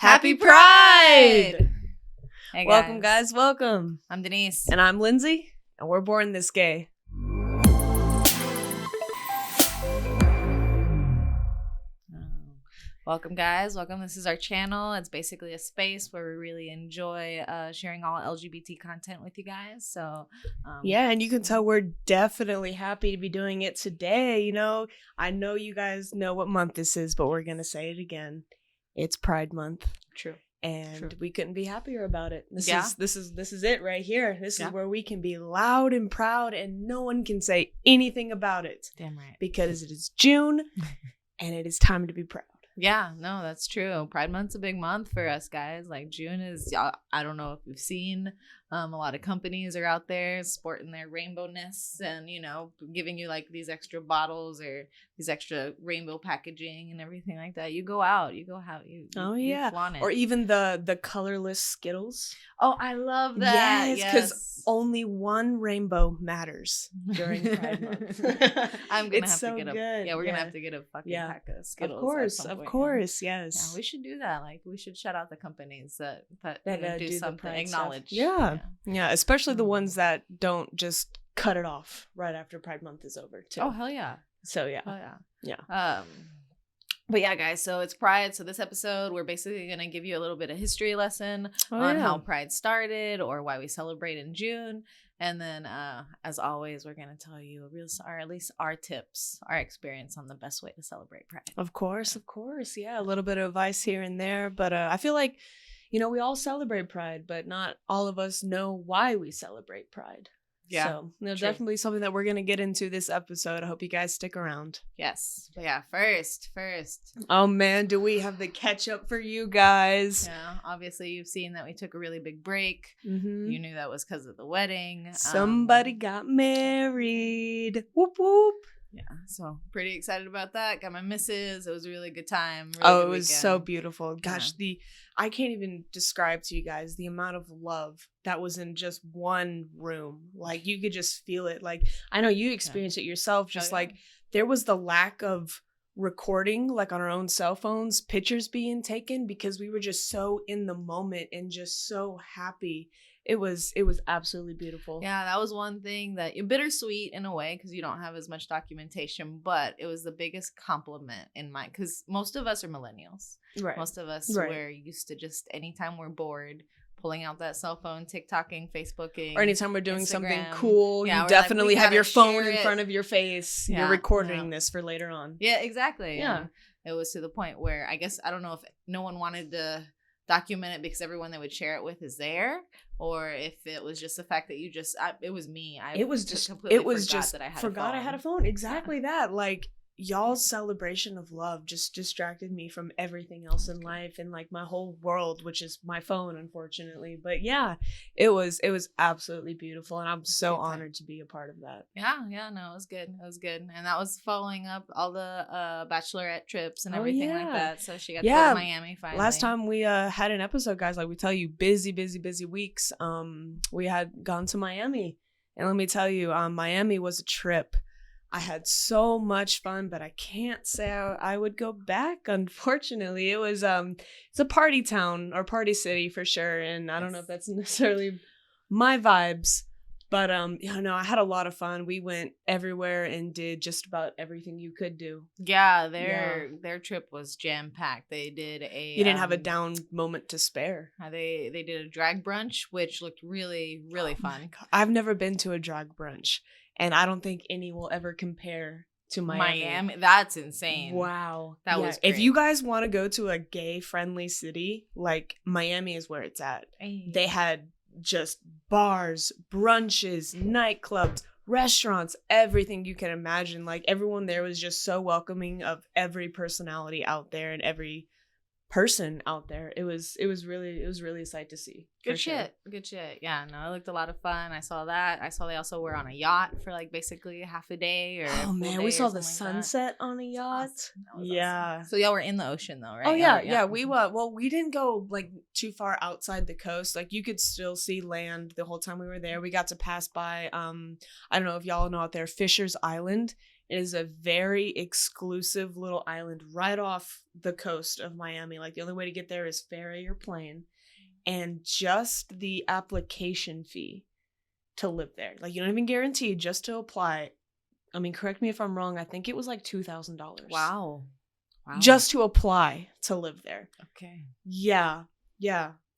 Happy Pride! Hey Welcome, guys. Welcome. I'm Denise. And I'm Lindsay. And we're born this gay. Welcome, guys. Welcome. This is our channel. It's basically a space where we really enjoy sharing all LGBT content with you guys. So, yeah, and you can tell we're definitely happy to be doing it today. You know, I know you guys know what month this is, but we're going to say it again. It's Pride Month. True. And we couldn't be happier about it. This is it right here. This is where we can be loud and proud and no one can say anything about it. Damn right. Because it is June and it is time to be proud. Yeah, no, that's true. Pride Month's a big month for us guys. Like June is, I don't know if you've seen, a lot of companies are out there sporting their rainbowness and, you know, giving you like these extra bottles or these extra rainbow packaging and everything like that. You go out, you flaunt it. Or even the colorless Skittles. Oh, I love that. Yes, because only one rainbow matters during Pride Month. I'm gonna have to get we're gonna have to get a fucking pack of Skittles. Of course, yes. Yeah, we should do that. Like, we should shout out the companies that do something, acknowledge. Yeah, especially the ones that don't just cut it off right after Pride Month is over, too. Oh, hell yeah. So, yeah. Oh, yeah. But yeah, guys, so it's Pride. So this episode, we're basically going to give you a little bit of history lesson on how Pride started or why we celebrate in June. And then, as always, we're going to tell you at least our tips, our experience on the best way to celebrate Pride. Of course. Yeah, a little bit of advice here and there. But I feel like, you know, we all celebrate Pride, but not all of us know why we celebrate Pride. Yeah. So, definitely something that we're going to get into this episode. I hope you guys stick around. Yes. But yeah, first. Oh, man, do we have the catch up for you guys? Yeah. Obviously, you've seen that we took a really big break. Mm-hmm. You knew that was because of the wedding. Somebody got married. Whoop, whoop. Yeah, so pretty excited about that. Got my missus. It was a really good time. It was so beautiful. Gosh, I can't even describe to you guys the amount of love that was in just one room. Like, you could just feel it. Like, I know you experienced it yourself. Just like there was the lack of recording, like on our own cell phones, pictures being taken because we were just so in the moment and just so happy. It was absolutely beautiful. Yeah, that was one thing that bittersweet in a way because you don't have as much documentation, but it was the biggest compliment in my, because most of us are millennials. Right. Most of us were used to just anytime we're bored, pulling out that cell phone, TikToking, Facebooking. Or anytime we're doing something cool, you definitely have your phone in front of your face. Yeah, you're recording this for later on. Yeah, exactly. Yeah. And it was to the point where I guess, I don't know if no one wanted to document it because everyone they would share it with is there, or if it was just the fact that it was me. I forgot I had a phone. Exactly that. Like, y'all's celebration of love just distracted me from everything else in life and like my whole world, which is my phone, unfortunately. But yeah, it was absolutely beautiful, and I'm so honored to be a part of that. Yeah, no, it was good. And that was following up all the bachelorette trips and everything like that. So she got to go to Miami finally. Last time we had an episode, guys, like we tell you, busy weeks. We had gone to Miami, and let me tell you, Miami was a trip. I had so much fun, but I can't say I would go back, unfortunately. It was it's a party town or party city for sure, and I don't know if that's necessarily my vibes, but I had a lot of fun. We went everywhere and did just about everything you could do. Yeah, their trip was jam-packed. They did you didn't have a down moment to spare. They did a drag brunch, which looked really, really fun. I've never been to a drag brunch. And I don't think any will ever compare to Miami. That's insane. Wow. That was great. If you guys want to go to a gay-friendly city, like, Miami is where it's at. They had just bars, brunches, nightclubs, restaurants, everything you can imagine. Like, everyone there was just so welcoming of every personality out there and every person out there. It was really a sight to see. Good shit. Yeah, no, it looked a lot of fun. I saw that. I saw they also were on a yacht for like basically half a day or we saw the sunset on a yacht. Awesome. So y'all were in the ocean though, right? Oh yeah. We didn't go like too far outside the coast. Like, you could still see land the whole time we were there. We got to pass by I don't know if y'all know out there, Fisher's Island. It is a very exclusive little island right off the coast of Miami. Like, the only way to get there is ferry or plane. And just the application fee to live there. Like, you don't even guarantee, just to apply. I mean, correct me if I'm wrong. I think it was like $2,000. Wow. Just to apply to live there. Okay. Yeah.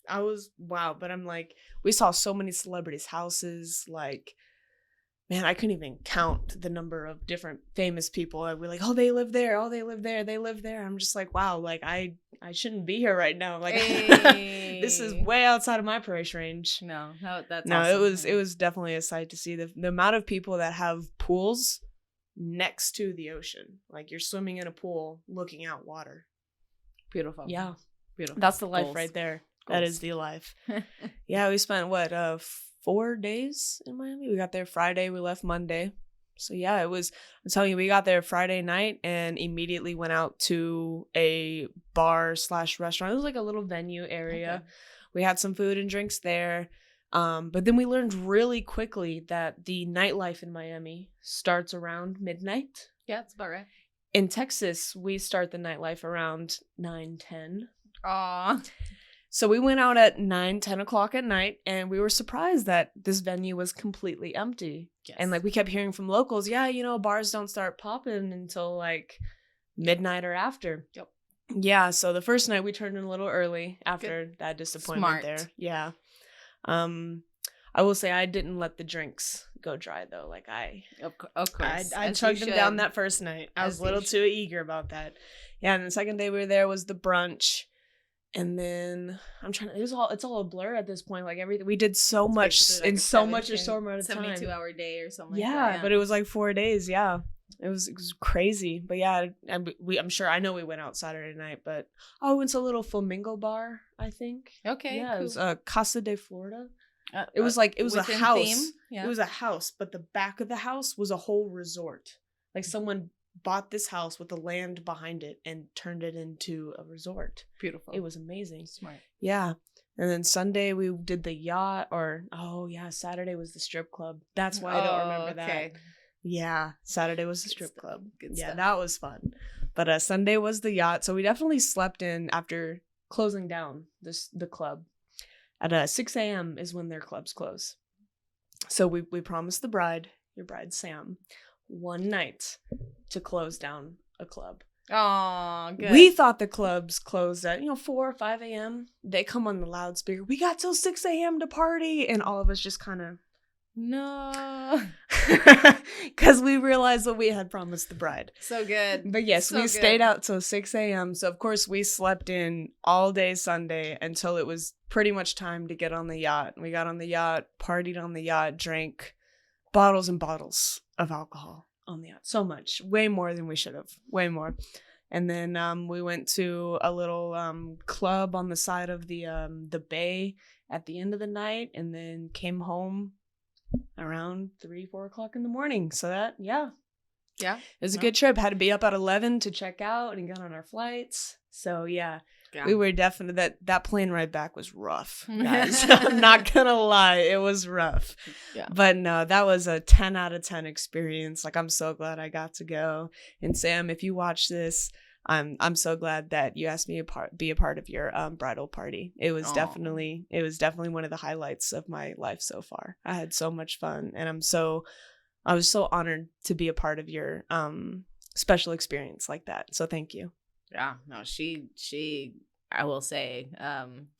I was, wow. But I'm like, we saw so many celebrities' houses. Like, man, I couldn't even count the number of different famous people. We're like, oh, they live there. Oh, they live there. They live there. I'm just like, wow, like I shouldn't be here right now. Like, hey. This is way outside of my price range. No, that's no, awesome. It was definitely a sight to see. The amount of people that have pools next to the ocean. Like, you're swimming in a pool looking out water. Beautiful. Yeah. Beautiful. That's the life Goals. right there. Goals. That is the life. Yeah, we spent 4 days in Miami. We got there Friday, we left Monday. So yeah, I'm telling you, we got there Friday night and immediately went out to a bar/restaurant. It was like a little venue area. Okay. We had some food and drinks there. But then we learned really quickly that the nightlife in Miami starts around midnight. Yeah, that's about right. In Texas, we start the nightlife around 9-10. Aw. So we went out at 9-10 o'clock at night, and we were surprised that this venue was completely empty. Yes. And like, we kept hearing from locals, yeah, bars don't start popping until like midnight or after. Yep. Yeah. So the first night we turned in a little early after that disappointment. Smart. There. Yeah. I will say I didn't let the drinks go dry though. Like of course, I chugged them down that first night. I was a little too eager about that. Yeah. And the second day we were there was the brunch. And then it's all a blur at this point. Like, everything, we did so much in so much or so much time. 72-hour day or something. Yeah, like that, yeah, but it was like 4 days. Yeah, it was crazy. But yeah, and I know we went out Saturday night, but we went to a little flamingo bar, I think. Okay, yeah, cool. It was Casa de Florida. It was a house. Yeah. It was a house, but the back of the house was a whole resort. Like, someone bought this house with the land behind it and turned it into a resort. Beautiful. It was amazing. Smart. Yeah. And then Sunday we did the yacht, Saturday was the strip club. That's why I don't remember that. Yeah. Saturday was the strip club. Good stuff. That was fun. But Sunday was the yacht. So we definitely slept in after closing down the club. At 6 a.m. is when their clubs close. So we promised your bride Sam, one night to close down a club. Oh, good. We thought the clubs closed at 4 or 5 a.m. They come on the loudspeaker, we got till 6 a.m. to party, and all of us just kind of no, because we realized what we had promised the bride. So good. But yes, we stayed out till 6 a.m. So of course we slept in all day Sunday until it was pretty much time to get on the yacht. We got on the yacht, partied on the yacht, drank bottles and bottles of alcohol on the yacht. So much, way more than we should have, way more. And then we went to a little club on the side of the bay at the end of the night, and then came home around 3-4 o'clock in the morning. So that, yeah, it was a good trip. Had to be up at 11 to check out and get on our flights. So yeah. We were definitely, that plane ride back was rough, guys. I'm not gonna lie, it was rough. Yeah. But no, that was a 10 out of 10 experience. Like, I'm so glad I got to go. And Sam, if you watch this, I'm so glad that you asked me to be a part of your bridal party. It was definitely one of the highlights of my life so far. I had so much fun, and I was so honored to be a part of your special experience like that. So thank you. Yeah, no, she, I will say,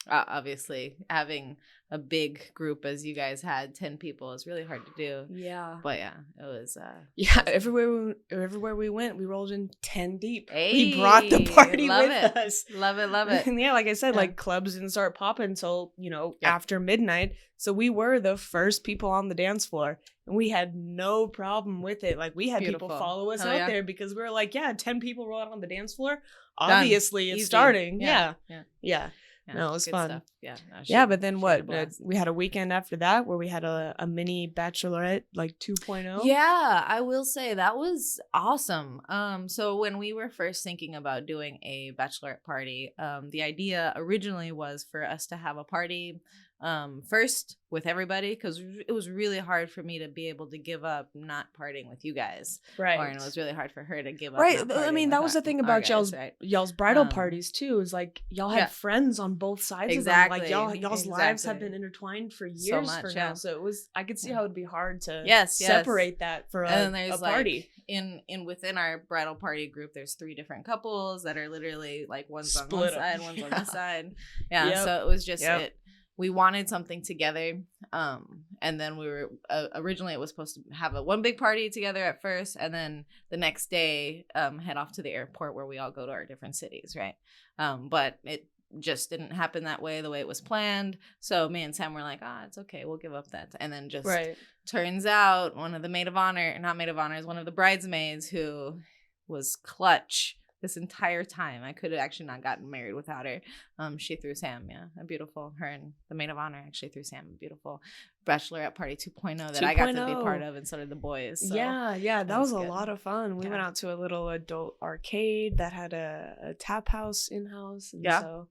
obviously having a big group as you guys had, 10 people, is really hard to do. Yeah. But yeah, it was. Everywhere we went, we rolled in 10 deep. Hey, we brought the party with us. Love it. And yeah, like I said, like, clubs didn't start popping until, after midnight. So we were the first people on the dance floor, and we had no problem with it. Like, we had people follow us out there because we were like, 10 people roll out on the dance floor. Obviously, it's starting. Yeah. No, it was fun. Stuff. Yeah. But then what? We had a weekend after that where we had a mini bachelorette, like 2.0. Yeah, I will say that was awesome. So when we were first thinking about doing a bachelorette party, the idea originally was for us to have a party first with everybody, because it was really hard for me to be able to give up not partying with you guys, right? And it was really hard for her to give up. Right. I mean, that was the thing about y'all's bridal parties too. Is like y'all had friends on both sides exactly. of them. Like y'all's lives have been intertwined for years now. So it was. I could see how it'd be hard to separate that for a party. Within our bridal party group, there's 3 different couples that are literally like one's Split on one side, one's on this side. Yeah. So it was just it. We wanted something together, and then we were originally it was supposed to have one big party together at first, and then the next day head off to the airport where we all go to our different cities, right? But it just didn't happen that way, the way it was planned. So me and Sam were like, it's okay, we'll give up that. And then just turns out one of the one of the bridesmaids who was clutch this entire time. I could have actually not gotten married without her. She threw Sam, her and the maid of honor actually threw Sam a beautiful bachelorette party 2.0 that I got to be part of, and so did the boys. So that was a lot of fun. We went out to a little adult arcade that had a tap house in-house. And so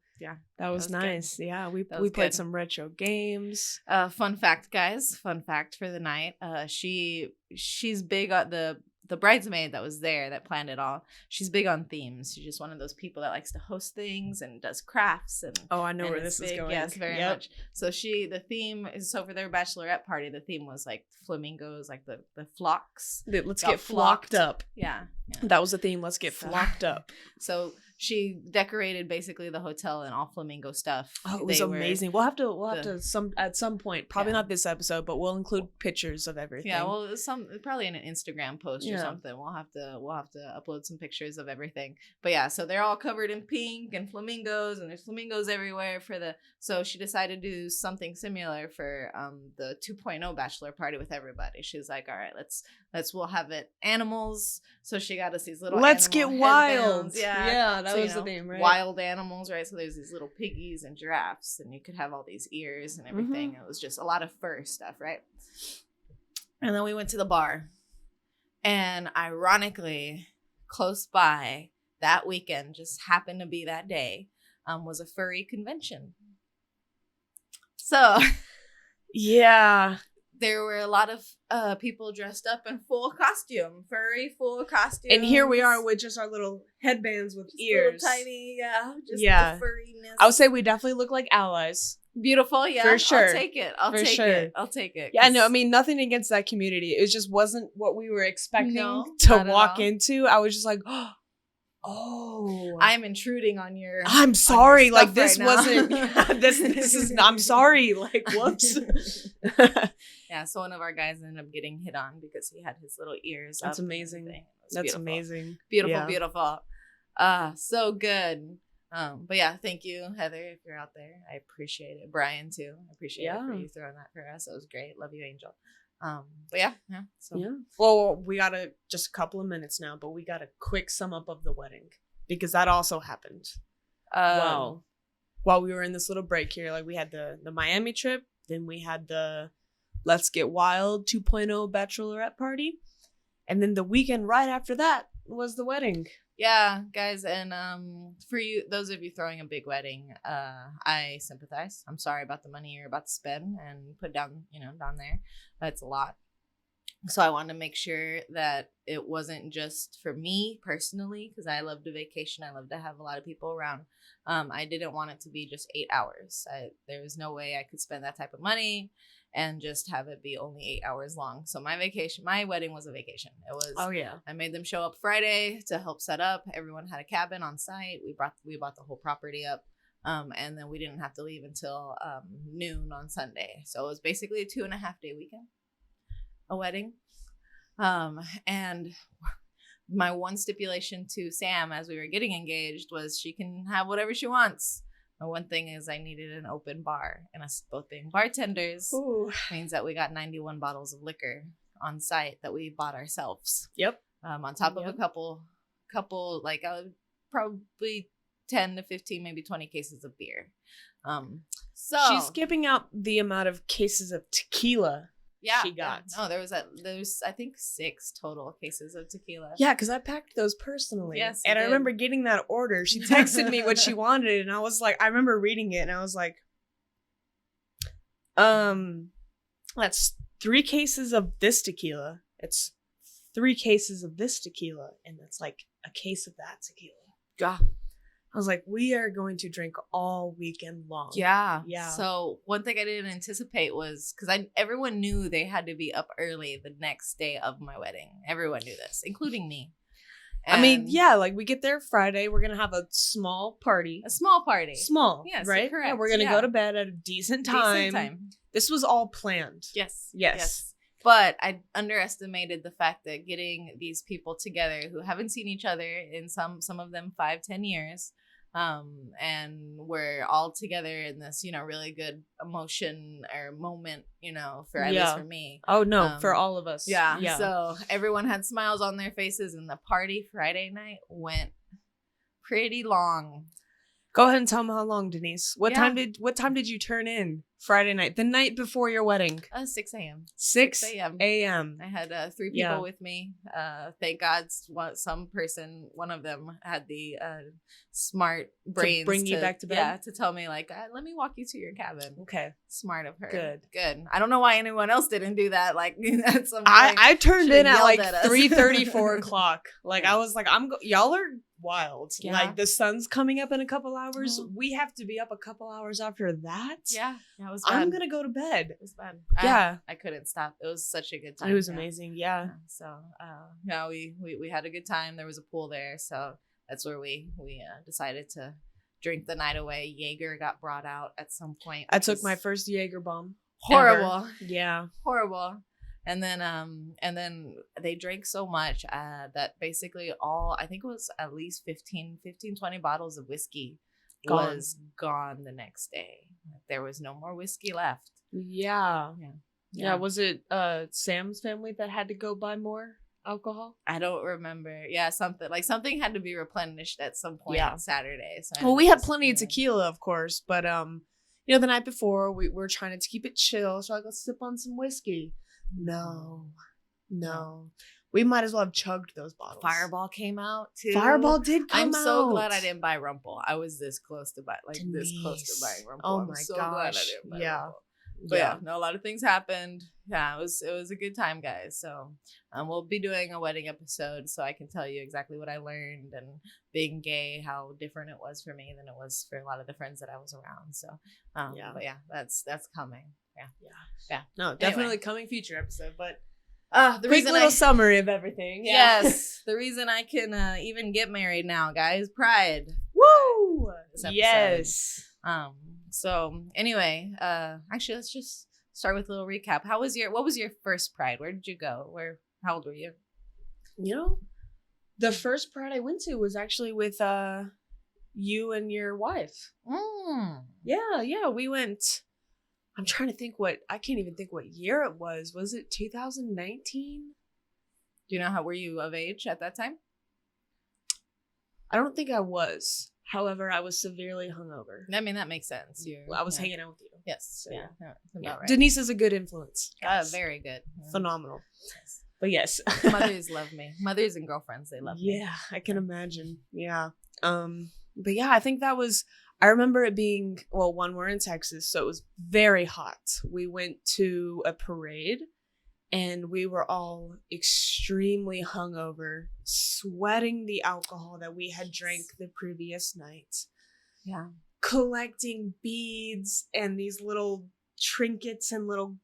that was nice. Good. Yeah, we played some retro games. Fun fact, guys. Fun fact for the night. She's big on the bridesmaid that was there that planned it all. She's big on themes. She's just one of those people that likes to host things and does crafts. And I know where this is going. Yes, very much. So the theme is, so for their bachelorette party, the theme was like flamingos, like the flocks. Let's get flocked up. Yeah. That was the theme. Let's get flocked up. So she decorated basically the hotel in all flamingo stuff. Oh, it was amazing. We'll have to at some point, probably not this episode, but we'll include pictures of everything. Yeah, well, probably in an Instagram post or something. We'll have to upload some pictures of everything. But yeah, so they're all covered in pink and flamingos, and there's flamingos everywhere so she decided to do something similar for the 2.0 bachelor party with everybody. She's like, all right, we'll have it animals. So she got us these little Let's get wild. Yeah, that was the theme, right? Wild animals, right? So there's these little piggies and giraffes, and you could have all these ears and everything. Mm-hmm. It was just a lot of fur stuff, right? And then we went to the bar, and ironically, close by that weekend, just happened to be that day, was a furry convention. So, there were a lot of people dressed up in full costume, full costume. And here we are with just our little headbands with ears. Little tiny, the furriness. I would say we definitely look like allies. Beautiful, yeah. For sure. I'll take it. I'll take it. Yeah, no, I mean, nothing against that community. It just wasn't what we were expecting to walk into. I was just like, oh, I'm intruding on your. I'm sorry. On like this right wasn't. this is. I'm sorry. Like whoops. Yeah. So one of our guys ended up getting hit on because he had his little ears. That's amazing. That's amazing. Beautiful. So good. But yeah, thank you, Heather, if you're out there. I appreciate it. Brian too. I appreciate it for you throwing that for us. It was great. Love you, Angel. But yeah. Well, we got just a couple of minutes now, but we got a quick sum up of the wedding because that also happened. While we were in this little break here, like we had the Miami trip, then we had the Let's Get Wild 2.0 bachelorette party, and then the weekend right after that was the wedding. Yeah, guys, and for you, those of you throwing a big wedding, I sympathize. I'm sorry about the money you're about to spend and put down there. That's a lot. So I wanted to make sure that it wasn't just for me personally, because I love to vacation. I love to have a lot of people around. I didn't want it to be just 8 hours. There was no way I could spend that type of money and just have it be only 8 hours long. So my wedding was a vacation. It was. Oh yeah. I made them show up Friday to help set up. Everyone had a cabin on site. We bought the whole property up, and then we didn't have to leave until noon on Sunday. So it was basically a 2.5 day weekend, a wedding, and my one stipulation to Sam as we were getting engaged was she can have whatever she wants. One thing is I needed an open bar, and us both being bartenders means that we got 91 bottles of liquor on site that we bought ourselves. Yep. On top of a couple like probably 10 to 15, maybe 20 cases of beer. So she's skipping out the amount of cases of tequila. She got. No, there's I think 6 total cases of tequila. Yeah, because I packed those personally. Yes, and I remember getting that order. She texted me what she wanted, and I was like, I remember reading it, and I was like, That's 3 cases of this tequila. It's 3 cases of this tequila, and that's like a case of that tequila. Yeah. I was like, we are going to drink all weekend long. Yeah. Yeah. So one thing I didn't anticipate was because everyone knew they had to be up early the next day of my wedding. Everyone knew this, including me. I mean, yeah, like we get there Friday. We're going to have a small party. A small party. Small. Yes, right? correct. And we're going to go to bed at a decent time. This was all planned. Yes. But I underestimated the fact that getting these people together who haven't seen each other in some of them 5-10 years, and we're all together in this, really good emotion or moment, for at least for me. Oh no, for all of us. Yeah. So everyone had smiles on their faces, and the party Friday night went pretty long. Go ahead and tell them how long, Denise. What time did you turn in Friday night, the night before your wedding? 6 a.m. 6 a.m. I had 3 people with me. Thank God, one of them had the smart brains to bring you back to bed. Yeah, to tell me like, let me walk you to your cabin. Okay, smart of her. Good. I don't know why anyone else didn't do that. Like at some point, I turned in at like 3:30, 4 o'clock. Like I was like, y'all are wild. Yeah. Like the sun's coming up in a couple hours. Mm-hmm. We have to be up a couple hours after that. Yeah, it was bad. I'm gonna go to bed. It was bad. Yeah, I couldn't stop. It was such a good time. It was amazing. Yeah. So we had a good time. There was a pool there, so that's where we decided to drink the night away. Jaeger got brought out at some point. I took my first Jaeger bomb. Horrible. Ever. Yeah. Horrible. And then they drank so much that basically I think it was at least 15, 20 bottles of whiskey was gone the next day. There was no more whiskey left. Yeah. Was it Sam's family that had to go buy more alcohol? I don't remember. Yeah, something had to be replenished at some point on Saturday. So we had plenty of tequila, of course, but the night before we were trying to keep it chill, so I go sip on some whiskey. No. We might as well have chugged those bottles. Fireball came out too. Fireball did come out. I'm so glad I didn't buy Rumple. I was this close to buying Rumple. Oh I'm my so gosh. glad I didn't buy Rumple. But a lot of things happened. Yeah, it was a good time, guys. So we'll be doing a wedding episode, so I can tell you exactly what I learned, and being gay, how different it was for me than it was for a lot of the friends that I was around. So but that's coming. Yeah. No, definitely coming future episode, but the quick summary of everything. Yeah. Yes, the reason I can even get married now, guys, Pride. Woo! Yes. So anyway, actually, let's just start with a little recap. What was your first Pride? Where did you go? How old were you? The first Pride I went to was actually with you and your wife. Yeah, we went. I'm trying to think I can't even think what year it was. Was it 2019? Do you know were you of age at that time? I don't think I was. However, I was severely hungover. I mean, that makes sense. I was hanging out with you. Yes. So, yeah. Right. Denise is a good influence. Very good. Phenomenal. Yes. But yes. Mothers love me. Mothers and girlfriends, they love me. Yeah, I can imagine. Yeah. But yeah, I think I remember it being, we're in Texas, so it was very hot. We went to a parade, and we were all extremely hungover, sweating the alcohol that we had drank the previous night. Yeah. Collecting beads and these little trinkets and little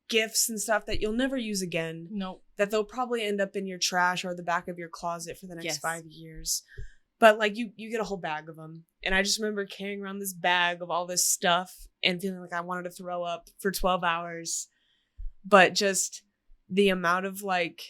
gifts and stuff that you'll never use again. Nope. That they'll probably end up in your trash or the back of your closet for the next 5 years. But like you get a whole bag of them. And I just remember carrying around this bag of all this stuff and feeling like I wanted to throw up for 12 hours. But just the amount of like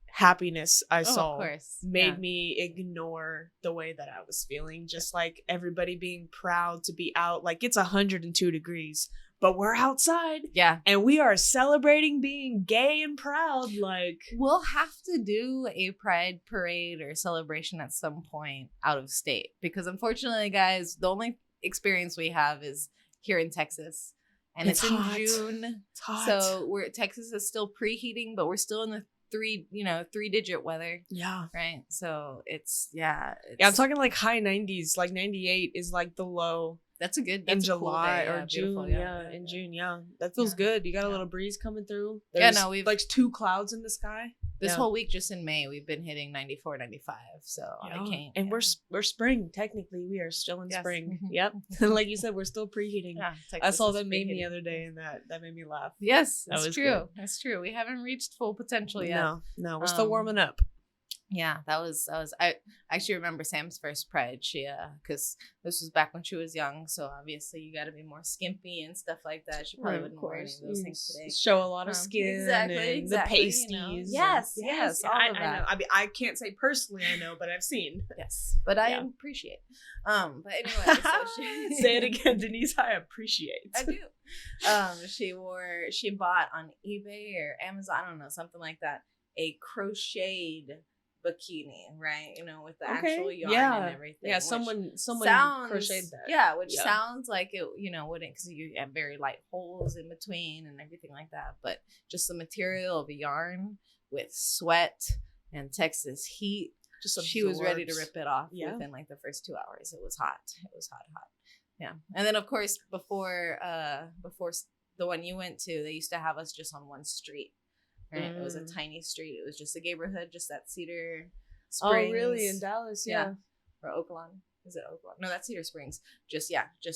happiness I saw made me ignore the way that I was feeling. Just like everybody being proud to be out. Like it's 102 degrees, but we're outside. Yeah. And we are celebrating being gay and proud. Like we'll have to do a Pride parade or celebration at some point out of state, because unfortunately, guys, the only experience we have is here in Texas. And it's in June. It's hot. So Texas is still preheating, but we're still in the 3-digit weather. Yeah. Right. So it's I'm talking like high 90s. Like 98 is like the low. That's a good. in That's a cool July day. or Yeah, June. beautiful, Yeah, in June. Yeah, that feels good. You got a little breeze coming through. Yeah, There's, no, we've like 2 clouds in the sky. This whole week, just in May, we've been hitting 94, 95. So I can't. And we're spring. Technically, we are still in spring. Yep. Like you said, we're still preheating. Yeah, I saw that meme the other day, and that made me laugh. Yes, that's true. Good. That's true. We haven't reached full potential yet. No, we're still warming up. Yeah, that was I actually remember Sam's first Pride. She because this was back when she was young, so obviously you got to be more skimpy and stuff like that. She probably wouldn't wear any of those things today. Show a lot of skin, exactly, the pasties. You know? Yes, all of that. I know. I mean, I can't say personally I know, but I've seen. Yes, but I appreciate. But anyway, so she say it again, Denise. I appreciate. I do. She bought on eBay or Amazon, I don't know, something like that, a crocheted bikini, right? You know, with the actual yarn and everything. Yeah, someone crocheted that. Yeah, which sounds like it, you know, wouldn't, because you have very light holes in between and everything like that. But just the material of a yarn with sweat and Texas heat, she was ready to rip it off within like the first 2 hours. It was hot. It was hot. Yeah. And then of course before the one you went to, they used to have us just on one street. Right? It was a tiny street. It was just a neighborhood, just that Cedar Springs. Oh, really? In Dallas? Yeah. Or Oaklawn. Is it Oaklawn? No, that's Cedar Springs. Just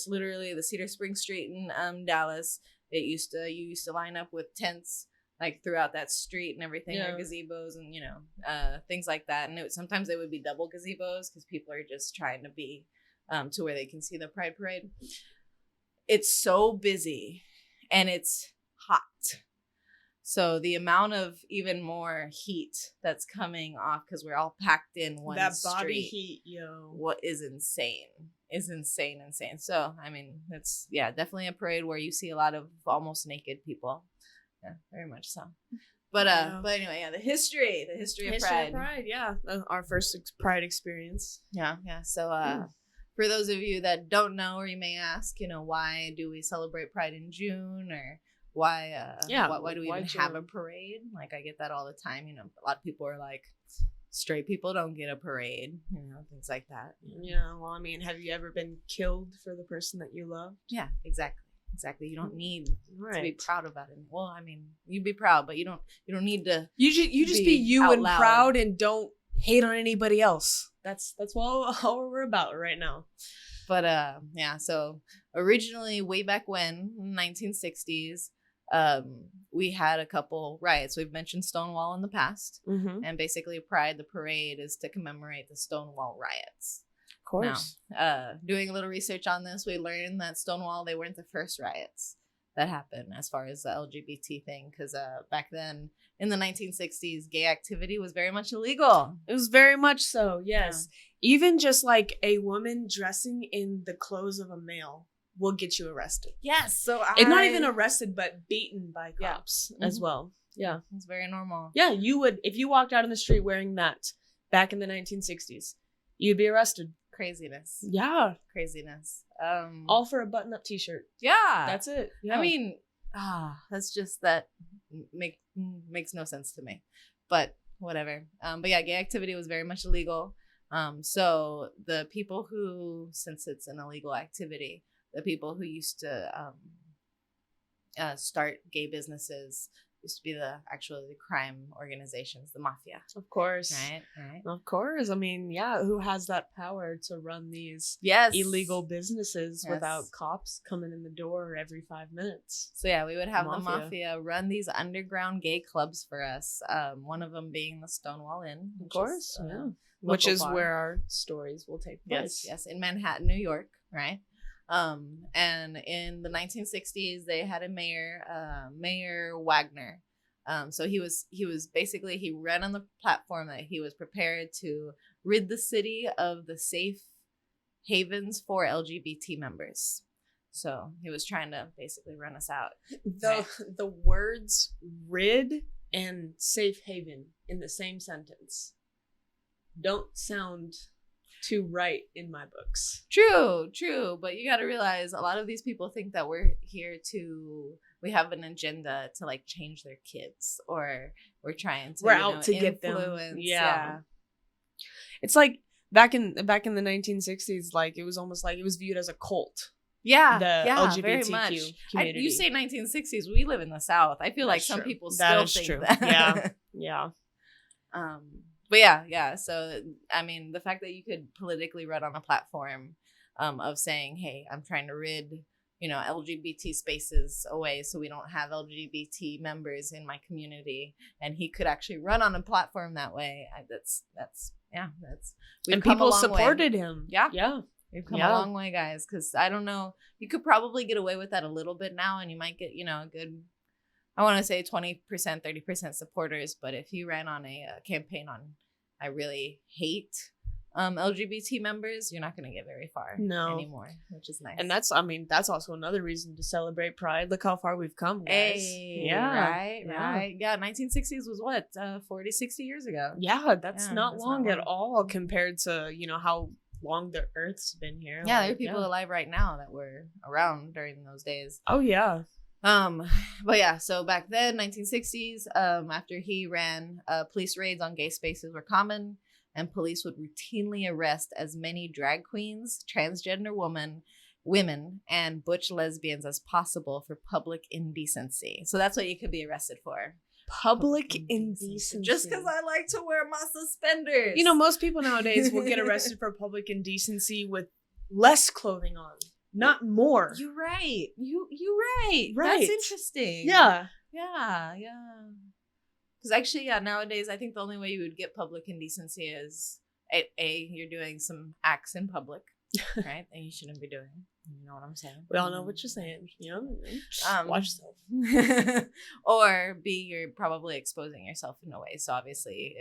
literally the Cedar Springs street in Dallas. You used to line up with tents like throughout that street and everything, or gazebos and, you know, things like that. And sometimes they would be double gazebos because people are just trying to be to where they can see the Pride Parade. It's so busy and it's hot. So the amount of even more heat that's coming off because we're all packed in one street. That body heat, what is insane. So, I mean, it's, definitely a parade where you see a lot of almost naked people. Yeah, very much so. But anyway, the history of Pride. Yeah. Our first Pride experience. Yeah. So, for those of you that don't know, or you may ask, you know, why do we celebrate Pride in June, or why do we even have a parade? Like, I get that all the time. You know, a lot of people are like, straight people don't get a parade, you know, things like that. Yeah, well, I mean, have you ever been killed for the person that you love? Yeah, exactly. You don't need to be proud about it. Well, I mean, you be proud, but you don't need to. You just be you and loud. Proud, and don't hate on anybody else. That's all we're about right now. But so originally, way back when, 1960s, we had a couple riots. We've mentioned Stonewall in the past, and basically Pride, the parade, is to commemorate the Stonewall riots. Of course. Now, doing a little research on this, we learned that Stonewall, they weren't the first riots that happened as far as the LGBT thing, because back then in the 1960s, gay activity was very much illegal. It was very much so, yes. Yeah. Even just like a woman dressing in the clothes of a male will get you arrested. Yes. So and not even arrested, but beaten by cops as well. Yeah. It's very normal. Yeah, you would, if you walked out in the street wearing that back in the 1960s, you'd be arrested. Craziness. Yeah. Craziness. All for a button-up t-shirt. Yeah. That's it. Yeah. I mean, that's just, that makes no sense to me. But whatever. But yeah, gay activity was very much illegal. So the people who, since it's an illegal activity, the people who used to start gay businesses used to be the crime organizations, the mafia. Of course. Right. Of course. I mean, yeah, who has that power to run these illegal businesses without cops coming in the door every 5 minutes? So yeah, we would have the mafia run these underground gay clubs for us. One of them being the Stonewall Inn. Of course, which is where our stories will take place. Yes, in Manhattan, New York, right? And in the 1960s, they had a mayor, Mayor Wagner. So he was basically, he ran on the platform that he was prepared to rid the city of the safe havens for LGBT members. So he was trying to basically run us out. The words rid and safe haven in the same sentence don't sound too right in my books. True. But you got to realize a lot of these people think that we have an agenda to like change their kids, or we're trying to, out to get them. Yeah. It's like back in the 1960s, like it was almost like it was viewed as a cult. the very LGBTQ much. community. You say 1960s, we live in the South. I feel like some people still think that. Yeah. But yeah. So I mean, the fact that you could politically run on a platform of saying, "Hey, I'm trying to rid, LGBT spaces away, so we don't have LGBT members in my community," and he could actually run on a platform that way. That's and people supported him. Yeah. We've come a long way, guys, because I don't know. You could probably get away with that a little bit now, and you might get, a good, I want to say 20%, 30% supporters. But if you ran on a campaign on, I really hate LGBT members, you're not going to get very far anymore, which is nice. And that's also another reason to celebrate Pride. Look how far we've come, guys. Hey, right. Yeah, 1960s was what, 40, 60 years ago. Yeah, that's not long at all compared to, how long the Earth's been here. Yeah, there are people alive right now that were around during those days. Oh, yeah. But yeah, so back then, 1960s, after he ran, police raids on gay spaces were common, and police would routinely arrest as many drag queens, transgender women, and butch lesbians as possible for public indecency. So that's what you could be arrested for. Public indecency. Just because I like to wear my suspenders. Most people nowadays will get arrested for public indecency with less clothing on, not more. You're right. You're right. That's interesting. Yeah. Because actually, nowadays, I think the only way you would get public indecency is, you're doing some acts in public, right? And you shouldn't be doing. You know what I'm saying? We all know what you're saying. Watch yourself. Or B, you're probably exposing yourself in a way. So obviously,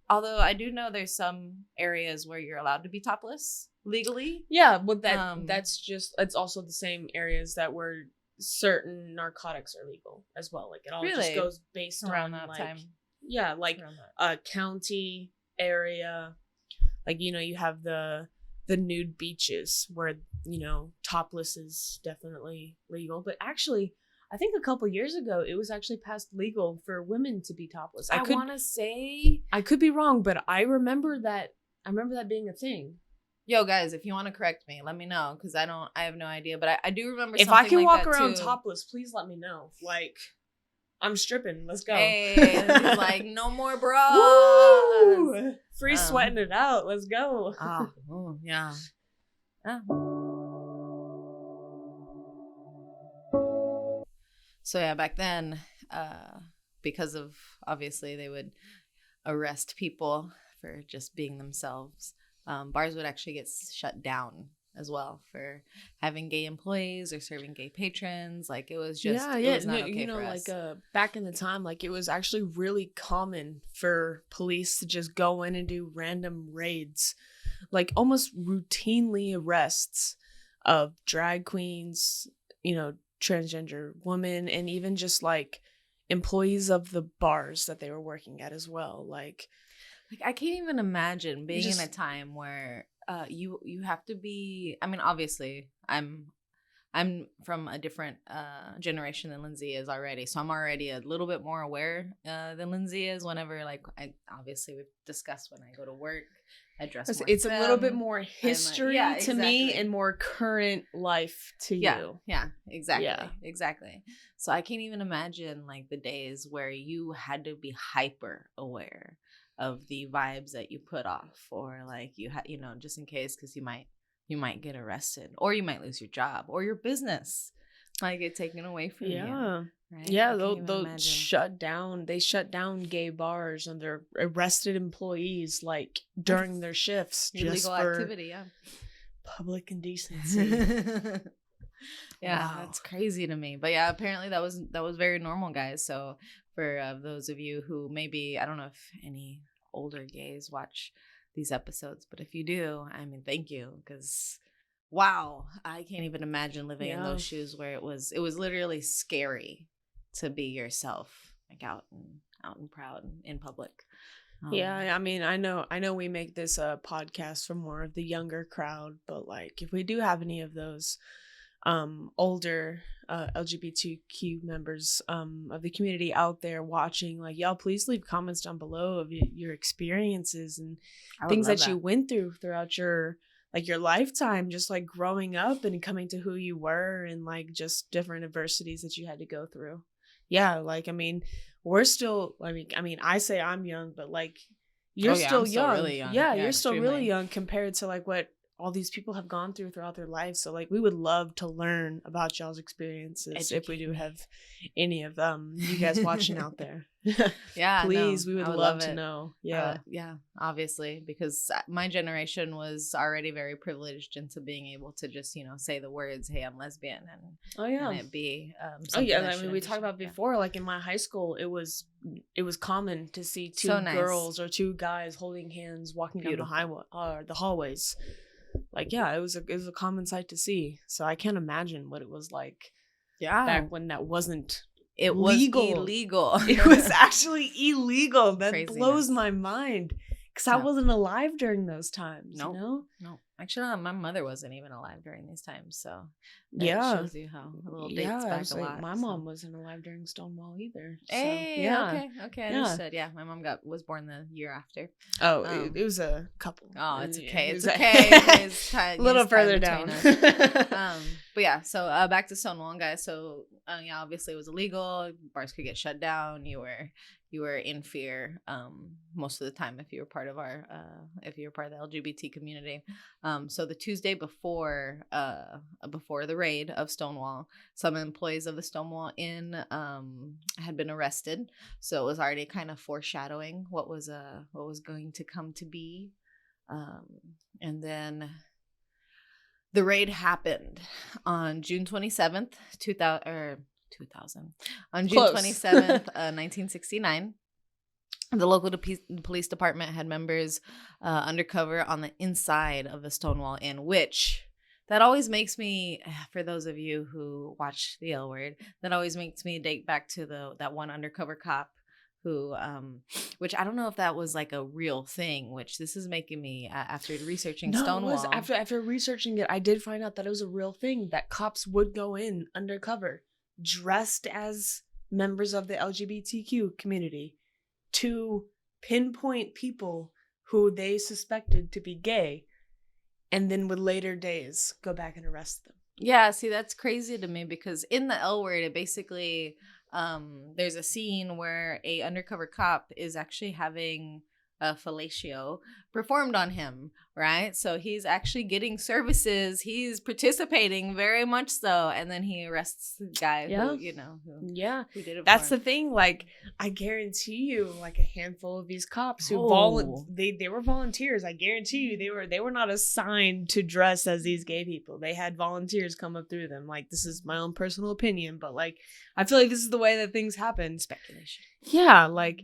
although I do know there's some areas where you're allowed to be topless legally. Yeah, but it's also the same areas that where certain narcotics are legal as well. Like it all just goes based around on that time. Yeah, like a county area. Like, you have the nude beaches where, topless is definitely legal. But actually, I think a couple years ago, it was actually passed legal for women to be topless. I want to say, I could be wrong, but I remember that being a thing. Yo, guys, if you want to correct me, let me know, because I have no idea. But I do remember. If I can walk around topless, please let me know. Like, I'm stripping. Let's go. Hey, like no more bras. Woo! Free sweating it out. Let's go. Yeah. So yeah, back then, because of obviously they would arrest people for just being themselves. Bars would actually get shut down as well for having gay employees or serving gay patrons. Like it was just it was not okay for us. Like back in the time, like it was actually really common for police to just go in and do random raids, like almost routinely arrests of drag queens, transgender women, and even just like employees of the bars that they were working at as well. Like I can't even imagine being in a time where you have to be. I mean, obviously, I'm from a different generation than Lindsay is already, so I'm already a little bit more aware than Lindsay is. Whenever obviously we've discussed when I go to work, I dress. It's a little bit more history to me and more current life to you. Yeah, exactly. So I can't even imagine like the days where you had to be hyper aware of the vibes that you put off, or like just in case, because you might get arrested, or you might lose your job, or your business might get taken away from you. Right? Yeah, they'll shut down. They shut down gay bars and their arrested employees like during their shifts, just illegal for activity. Yeah, public indecency. Yeah, wow. That's crazy to me. But yeah, apparently that was very normal, guys. So for those of you who maybe, I don't know if any older gays watch these episodes, but if you do, I mean, thank you, because wow, I can't even imagine living in those shoes where it was literally scary to be yourself, like out and proud in public. I mean, I know we make this a podcast for more of the younger crowd, but like if we do have any of those older LGBTQ members of the community out there watching, like, y'all please leave comments down below of your experiences and things that you went throughout your like your lifetime, just like growing up and coming to who you were, and like just different adversities that you had to go through. Yeah, like I mean, we're still. I mean, I say I'm young, but like you're still I'm young. still really young. Yeah, you're still really extremely young compared to like what all these people have gone through throughout their lives. So like we would love to learn about y'all's experiences if we do have any of them. You guys watching out there. Yeah, Please, no, we would I would love love to it. know. Yeah. Yeah, obviously, because my generation was already very privileged into being able to just, say the words, "Hey, I'm lesbian," Oh yeah. and it be Oh something yeah. that I mean, we talked about before, like in my high school, it was common to see two So nice. girls or two guys holding hands walking down the highway or the hallways. Like, yeah, it was a common sight to see. So I can't imagine what it was like back when that wasn't It legal. was illegal. It was actually illegal. That Craziness. blows my mind. Because I wasn't alive during those times. Nope. You know? No. Actually, my mother wasn't even alive during these times. So that Yeah. shows you how a little dates back a lot. My mom wasn't alive during Stonewall either. So, Hey, yeah. Okay, understood. Yeah, my mom was born the year after. Oh, it was a couple. Oh, it's okay. It's okay. It's a little further down. But yeah, so back to Stonewall, guys. So yeah, obviously it was illegal. Bars could get shut down. You were in fear most of the time if you were part of the LGBT community. So the Tuesday before the raid of Stonewall, some employees of the Stonewall Inn had been arrested. So it was already kind of foreshadowing what was going to come to be. And then the raid happened on June 27th, 2000. On June 27th, 1969. The local police department had members undercover on the inside of the Stonewall Inn, which that always makes me, for those of you who watch The L Word, that always makes me date back to that one undercover cop who, which I don't know if that was like a real thing, which this is making me, after researching Stonewall. It was after researching it, I did find out that it was a real thing, that cops would go in undercover, dressed as members of the LGBTQ community, to pinpoint people who they suspected to be gay, and then would later days go back and arrest them. Yeah, see, that's crazy to me, because in the L Word, it basically, there's a scene where a undercover cop is actually having a fellatio performed on him, right? So he's actually getting services. He's participating very much so, and then he arrests the guy who did it. That's the thing. Like, I guarantee you, like a handful of these cops who they were volunteers. I guarantee you, they were not assigned to dress as these gay people. They had volunteers come up through them. Like, this is my own personal opinion, but like, I feel like this is the way that things happen. Speculation. Yeah, like.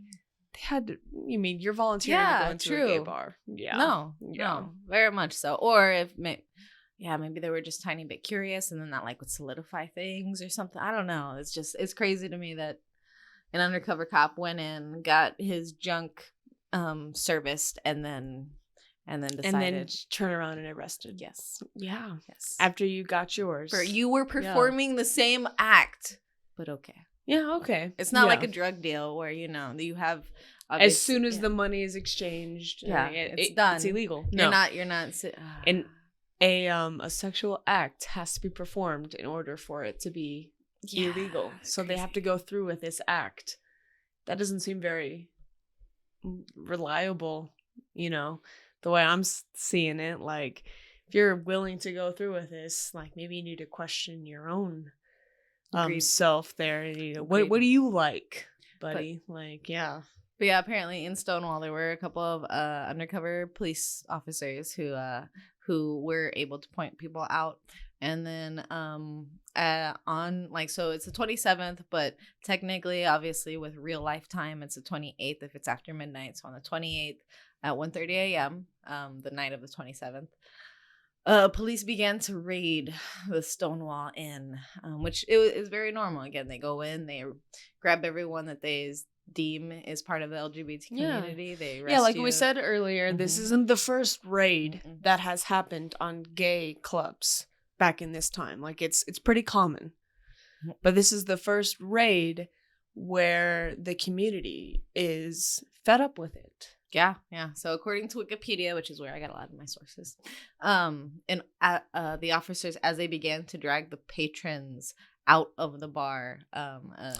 They had to, you mean you're volunteering to go into a gay bar? Yeah. No, very much so. Or maybe they were just a tiny bit curious, and then that like would solidify things or something. I don't know. It's crazy to me that an undercover cop went in, got his junk serviced, and then decided turn around and arrested. Yes. Yeah. Yes. After you got yours. You were performing the same act, but okay. Yeah, okay. It's not like a drug deal where, you have... As soon as the money is exchanged, it's done. It's illegal. You're not... And a sexual act has to be performed in order for it to be illegal. So they have to go through with this act. That doesn't seem very reliable, the way I'm seeing it. Like, if you're willing to go through with this, like, maybe you need to question your own self there. What do you like, buddy? But yeah, apparently in Stonewall there were a couple of undercover police officers who were able to point people out. And then so it's the 27th, but technically, obviously, with real life time, it's the 28th if it's after midnight. So on the 28th at 1:30 a.m., the night of the 27th, police began to raid the Stonewall Inn, which is very normal. Again, they go in, they grab everyone that they deem is part of the LGBT community. They arrest like you. we said earlier, this isn't the first raid that has happened on gay clubs back in this time. Like, it's pretty common. But this is the first raid where the community is fed up with it. Yeah. So according to Wikipedia, which is where I got a lot of my sources, the officers, as they began to drag the patrons out of the bar.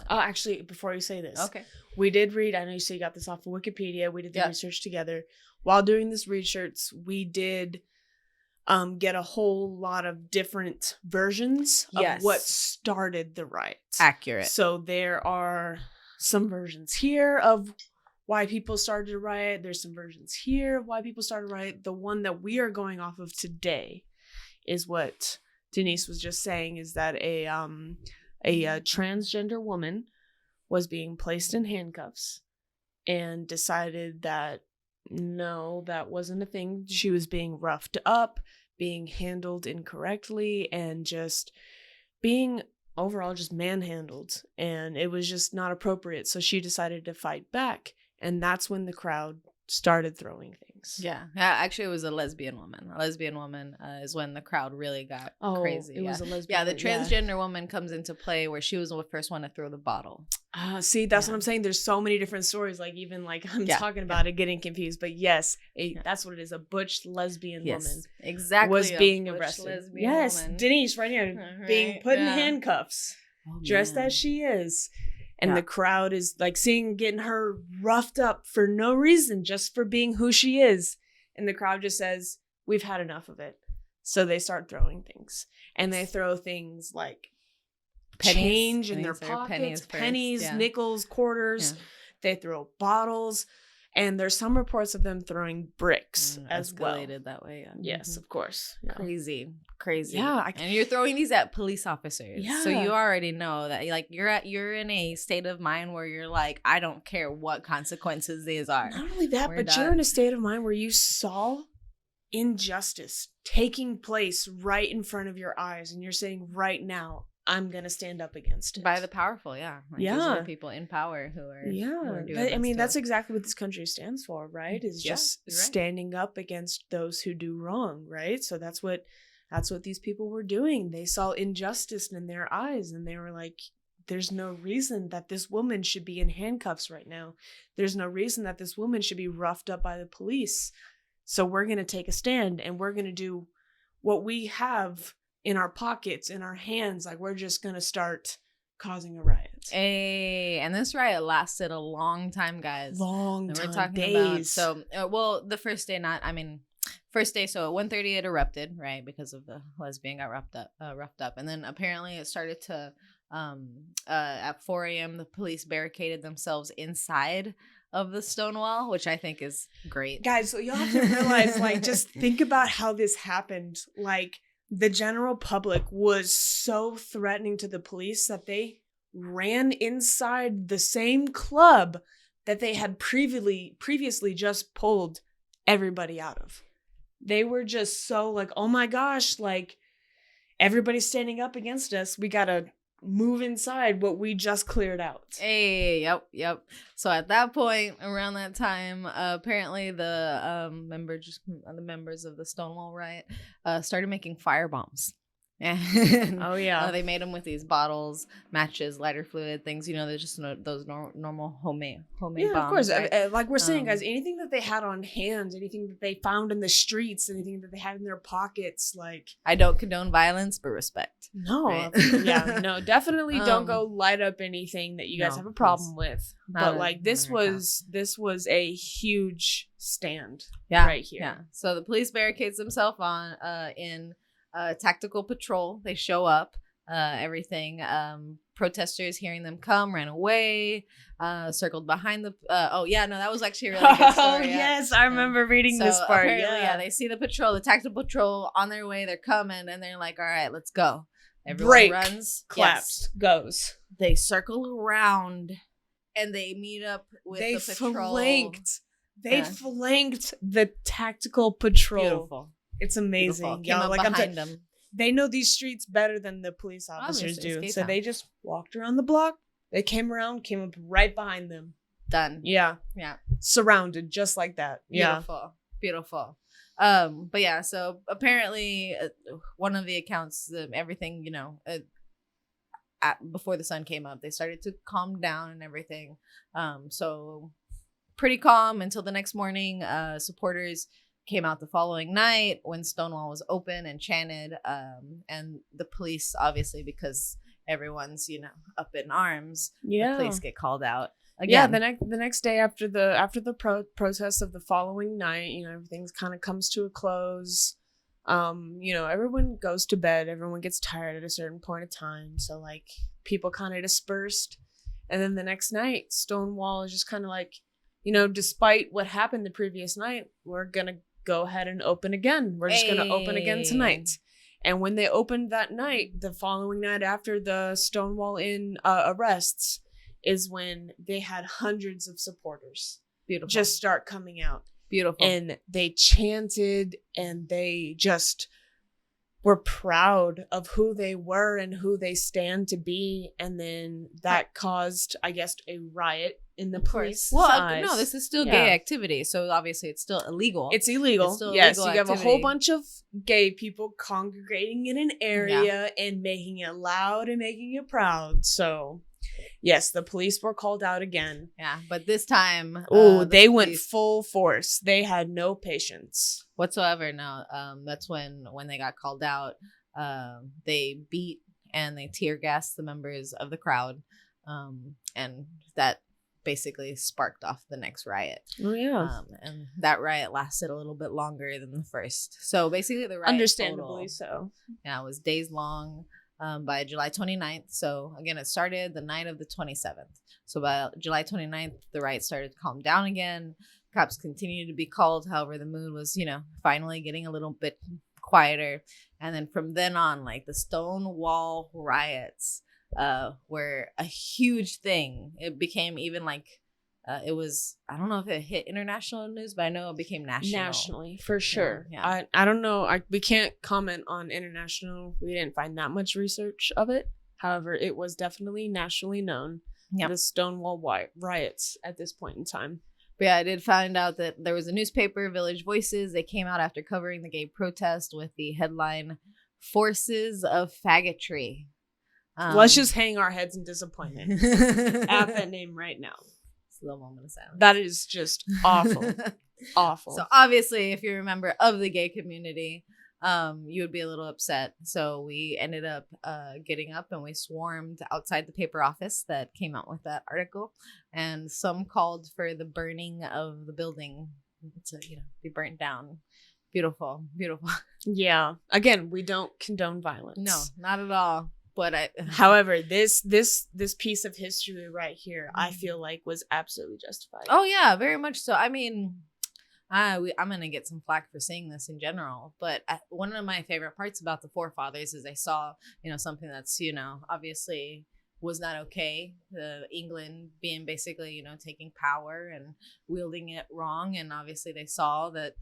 Actually, before you say this, okay, we did read. I know you say you got this off of Wikipedia. We did the Yep. research together. While doing this research, we did get a whole lot of different versions Yes. of what started the riots. accurate. So there are some versions here of why people started to riot. There's some versions here of why people started to riot. The one that we are going off of today is what Denise was just saying, is that a transgender woman was being placed in handcuffs and decided that no, that wasn't a thing. She was being roughed up, being handled incorrectly, and just being overall just manhandled. And it was just not appropriate. So she decided to fight back. And that's when the crowd started throwing things. Yeah. Actually, it was a lesbian woman. A lesbian woman is when the crowd really got crazy. It was a lesbian. Yeah, the transgender woman comes into play where she was the first one to throw the bottle. See, that's what I'm saying. There's so many different stories. Like, even like I'm talking about it, getting confused. But yes, that's what it is. A butch lesbian woman exactly was being arrested. Yes, woman. Denise, right here, being put in handcuffs, dressed as she is. And the crowd is like getting her roughed up for no reason, just for being who she is. And the crowd just says, we've had enough of it. So they start throwing things. And they throw things like change in their pockets, pennies, nickels, quarters. Yeah. They throw bottles. And there's some reports of them throwing bricks as well. Escalated that way. Yeah. Yes, of course. Yeah. Crazy. Yeah. And you're throwing these at police officers. Yeah. So you already know that like you're in a state of mind where you're like, I don't care what consequences these are. Not only that, but you're in a state of mind where you saw injustice taking place right in front of your eyes. And you're saying right now, I'm going to stand up against it. By the powerful, yeah. Like, these are the people in power who are doing that's exactly what this country stands for, right? Is just standing up against those who do wrong, right? So that's what these people were doing. They saw injustice in their eyes, and they were like, there's no reason that this woman should be in handcuffs right now. There's no reason that this woman should be roughed up by the police. So we're going to take a stand, and we're going to do what we have in our pockets, in our hands. Like, we're just going to start causing a riot. Hey, and this riot lasted a long time, guys. Long time, we're talking days. About, the first day, so at 1:30 it erupted, right? Because of the lesbian got roughed up. And then apparently it started to, at 4 a.m., the police barricaded themselves inside of the Stonewall, which I think is great. Guys, so y'all have to realize, like, just think about how this happened. Like, the general public was so threatening to the police that they ran inside the same club that they had previously just pulled everybody out of. They were just so like, oh my gosh, like, everybody's standing up against us. We gotta move inside what we just cleared out. Hey, yep. So at that point, around that time, apparently the members of the Stonewall riot started making fire bombs. And, oh yeah, they made them with these bottles, matches, lighter fluid, things. They're just those normal homemade bombs. Yeah, of course. Right? Like we're saying, guys, anything that they had on hand, anything that they found in the streets, anything that they had in their pockets, like, I don't condone violence, but respect. No, right? Yeah, no, definitely don't go light up anything that you guys have a problem with. But like this was a huge stand, right here. Yeah. So the police barricades themselves in tactical patrol. They show up, everything. Protesters hearing them come ran away, circled behind the that was actually a really good story. Oh yes, I remember reading this part. They see the tactical patrol on their way. They're coming, and they're like, all right, let's go. Everyone runs, claps, goes. They circle around, and they meet up with the patrol. They flanked the tactical patrol. Beautiful. It's amazing. Came up behind them. They know these streets better than the police officers do. So they just walked around the block. They came up right behind them. Done. Yeah. Surrounded just like that. Beautiful. But yeah, so apparently one of the accounts, everything, before the sun came up, they started to calm down and everything. So pretty calm until the next morning. Supporters came out the following night when Stonewall was open and chanted, and the police, obviously, because everyone's up in arms, the police get called out again. Yeah, the next day after the protest of the following night, everything kind of comes to a close. Everyone goes to bed, everyone gets tired at a certain point of time, so like people kind of dispersed, and then the next night Stonewall is just kind of like, despite what happened the previous night, we're gonna go ahead and open again. We're just going to open again tonight. And when they opened that night, the following night after the Stonewall Inn arrests, is when they had hundreds of supporters just start coming out. Beautiful. And they chanted and they just were proud of who they were and who they stand to be. And then that caused, I guess, a riot in the police. Well, no, this is still gay activity, so obviously it's still illegal. It's illegal. It's still yes, illegal you have activity. a whole bunch of gay people congregating in an area and making it loud and making it proud. So, yes, the police were called out again. Yeah, but this time, they went full force. They had no patience whatsoever. No, that's when they got called out. They beat and they tear gassed the members of the crowd, and that basically sparked off the next riot. Oh yeah. And that riot lasted a little bit longer than the first. So basically the riot understandably so. Yeah, it was days long by July 29th. So again, it started the night of the 27th. So by July 29th, the riot started to calm down again. Cops continued to be called. However, the mood was, finally getting a little bit quieter. And then from then on, like the Stonewall riots were a huge thing. It became even like it was, I don't know if it hit international news, but I know it became nationally for sure. Yeah. I don't know, we can't comment on international. We didn't find that much research of it. However, it was definitely nationally known. The Stonewall riots at this point in time. But yeah, I did find out that there was a newspaper, Village Voices. They came out after covering the gay protest with the headline, "Forces of Faggotry." Let's just hang our heads in disappointment at that name right now. It's a little moment of silence. That is just awful. Awful. So obviously, if you're a member of the gay community, you would be a little upset. So we ended up getting up and we swarmed outside the paper office that came out with that article. And some called for the burning of the building to, be burnt down. Beautiful, beautiful. Yeah. Again, we don't condone violence. No, not at all. But however, this piece of history right here, I feel like was absolutely justified. Oh yeah, very much so. I mean, I'm gonna get some flack for saying this in general, but one of my favorite parts about the forefathers is I saw, something that's, obviously was not okay. England being basically, taking power and wielding it wrong, and obviously they saw that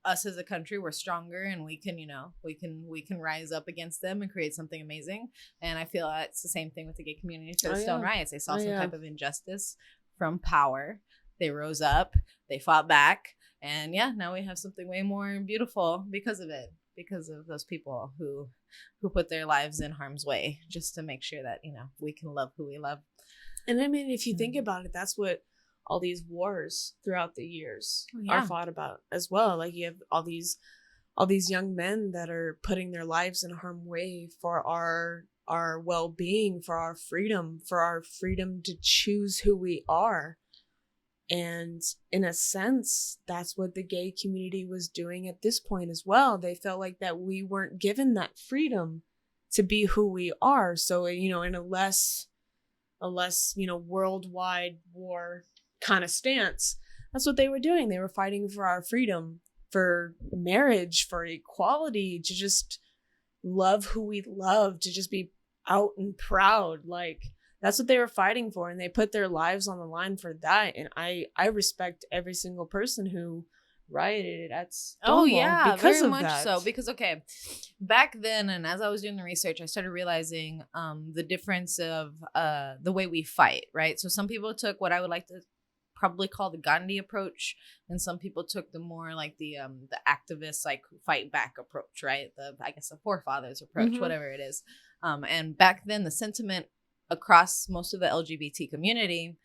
us as a country were stronger and we can rise up against them and create something amazing. And I feel it's the same thing with the gay community for the Stone riots. They saw some type of injustice from power. They rose up, they fought back, and now we have something way more beautiful because of it, because of those people who put their lives in harm's way just to make sure that we can love who we love. And I mean, if you think about it, that's what all these wars throughout the years are fought about as well. Like you have all these young men that are putting their lives in harm's way for our well-being, for our freedom to choose who we are. And in a sense, that's what the gay community was doing at this point as well. They felt like that we weren't given that freedom to be who we are. So, in a less worldwide war kind of stance, that's what they were doing. They were fighting for our freedom, for marriage, for equality, to just love who we love, to just be out and proud. Like, that's what they were fighting for, and they put their lives on the line for that. And I respect every single person who rioted at Stonewall because very of much that. so. Because back then, and as I was doing the research, I started realizing the difference of the way we fight, right? So some people took what I would like to probably call the Gandhi approach, and some people took the more like the activist, like fight back approach, right? The forefathers approach, whatever it is. And back then the sentiment across most of the LGBT community,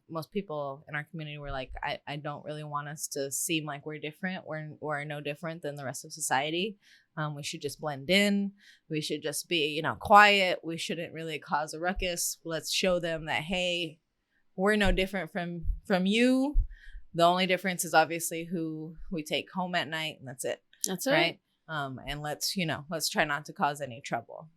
most people in our community were like, I don't really want us to seem like we're different. We're no different than the rest of society. We should just blend in. We should just be, quiet. We shouldn't really cause a ruckus. Let's show them that, hey, we're no different from you. The only difference is obviously who we take home at night, and that's it. That's it. Right. And let's try not to cause any trouble.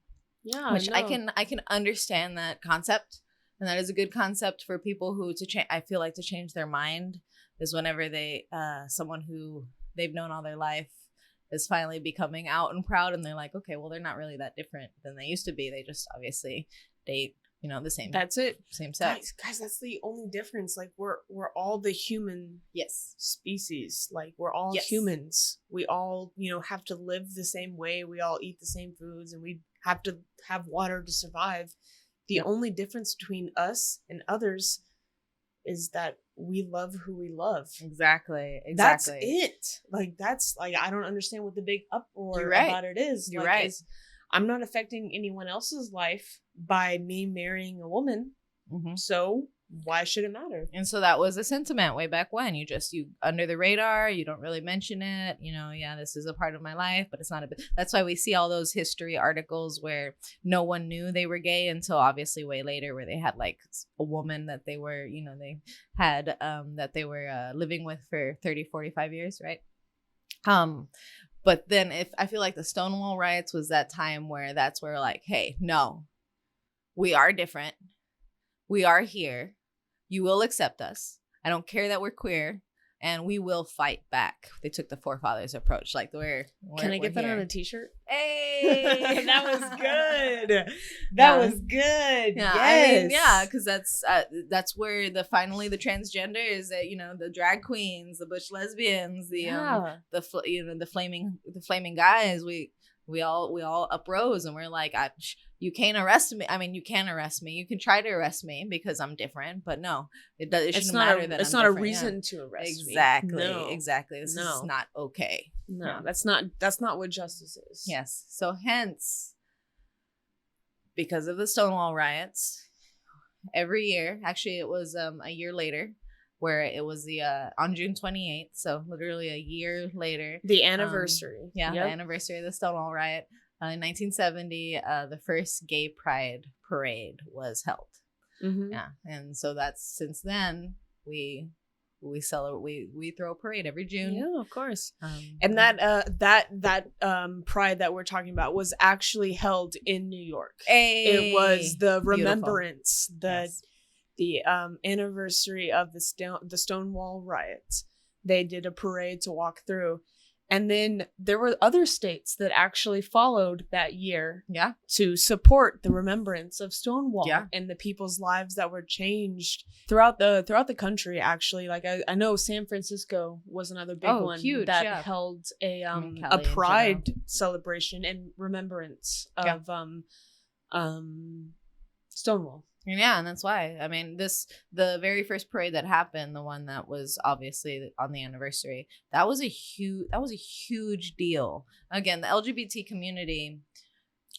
Yeah. Which I can understand that concept. And that is a good concept for people who I feel like to change their mind is whenever they, someone who they've known all their life is finally becoming out and proud. And they're like, okay, well, they're not really that different than they used to be. They just obviously date, the same. That's it. Same sex. Guys, that's the only difference. Like we're all the human species. Like we're all humans. We all, have to live the same way. We all eat the same foods and we have to have water to survive. The only difference between us and others is that we love who we love. Exactly. That's it. That's I don't understand what the big uproar about it is. You're right. I'm not affecting anyone else's life by me marrying a woman. Mm-hmm. So why should it matter? And so that was a sentiment way back when. You under the radar, you don't really mention it. This is a part of my life, but it's not that's why we see all those history articles where no one knew they were gay until obviously way later, where they had like a woman that they were, they had that they were living with for 30, 45 years, right? But then I feel like the Stonewall riots was that time where that's where like, hey, no, we are different. We are here. You will accept us. I don't care that we're queer, and we will fight back. They took the forefathers approach. Like we're Can I get that on a t-shirt? Hey, that was good. That was good. Yeah, yes. Because that's where the transgender is. That the drag queens, the butch lesbians, the flaming guys. We all uprose and we're like, you can't arrest me. I mean, you can arrest me. You can try to arrest me because I'm different, but no, it shouldn't matter that it's I'm not different. A reason to arrest me. Exactly. This is not okay. No, that's not what justice is. Yes. So hence, because of the Stonewall riots, every year, actually it was a year later, where it was on June 28th, so literally a year later. The anniversary. The anniversary of the Stonewall riot. In 1970, the first gay pride parade was held. Mm-hmm. Yeah, and so that's since then we celebrate. We throw a parade every June. Yeah, of course. And that pride that we're talking about was actually held in New York. It was the remembrance, the anniversary of the Stonewall riots. They did a parade to walk through. And then there were other states that actually followed that year to support the remembrance of Stonewall and the people's lives that were changed throughout the country, actually. Like I know San Francisco was another big one huge, that held a pride celebration in remembrance of Stonewall. Yeah, and that's why. I mean, the very first parade that happened, the one that was obviously on the anniversary, that was a huge deal. Again, the LGBT community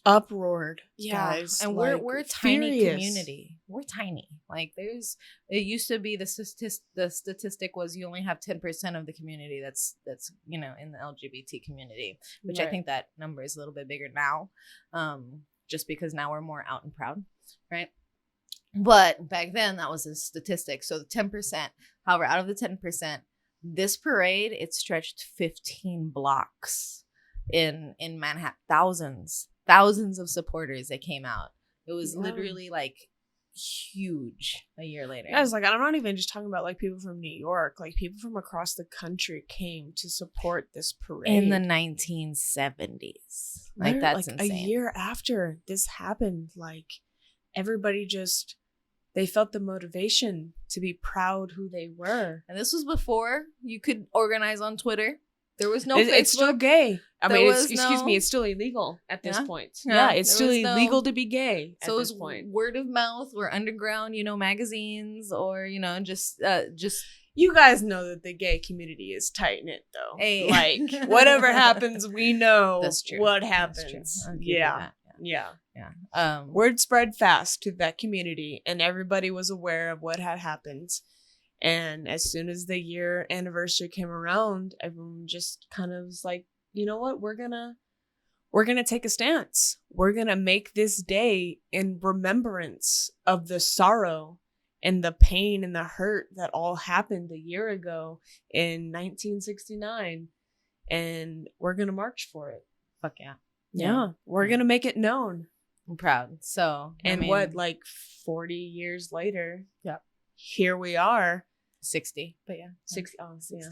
uproared, guys, and we're a tiny community. We're tiny. Like it used to be the statistic was you only have 10% of the community that's in the LGBT community, which I think that number is a little bit bigger now, just because now we're more out and proud, right? But back then, that was a statistic. So the 10%, however, out of the 10%, this parade, it stretched 15 blocks in Manhattan. Thousands of supporters that came out. It was literally like huge a year later. I was like, I'm not even just talking about like people from New York. Like people from across the country came to support this parade. In the 1970s. Like that's insane. A year after this happened, like everybody they felt the motivation to be proud who they were. And this was before you could organize on Twitter. There was no Facebook. It's still gay. Excuse me, it's still illegal at this point. Yeah, it's still illegal to be gay at this point. Word of mouth or underground, magazines or, just you guys know that the gay community is tight-knit, though. Hey. Like, whatever happens, we know That's true. what happens. That's true. Yeah. Yeah. Yeah. Word spread fast to that community, and everybody was aware of what had happened. And as soon as the year anniversary came around, everyone just kind of was like, you know what, we're gonna take a stance. We're gonna make this day in remembrance of the sorrow and the pain and the hurt that all happened a year ago in 1969. And we're gonna march for it. Fuck yeah. Yeah. We're gonna make it known. I'm proud. So, And what, like 40 years later? Yep. Here we are. 60, but yeah. 60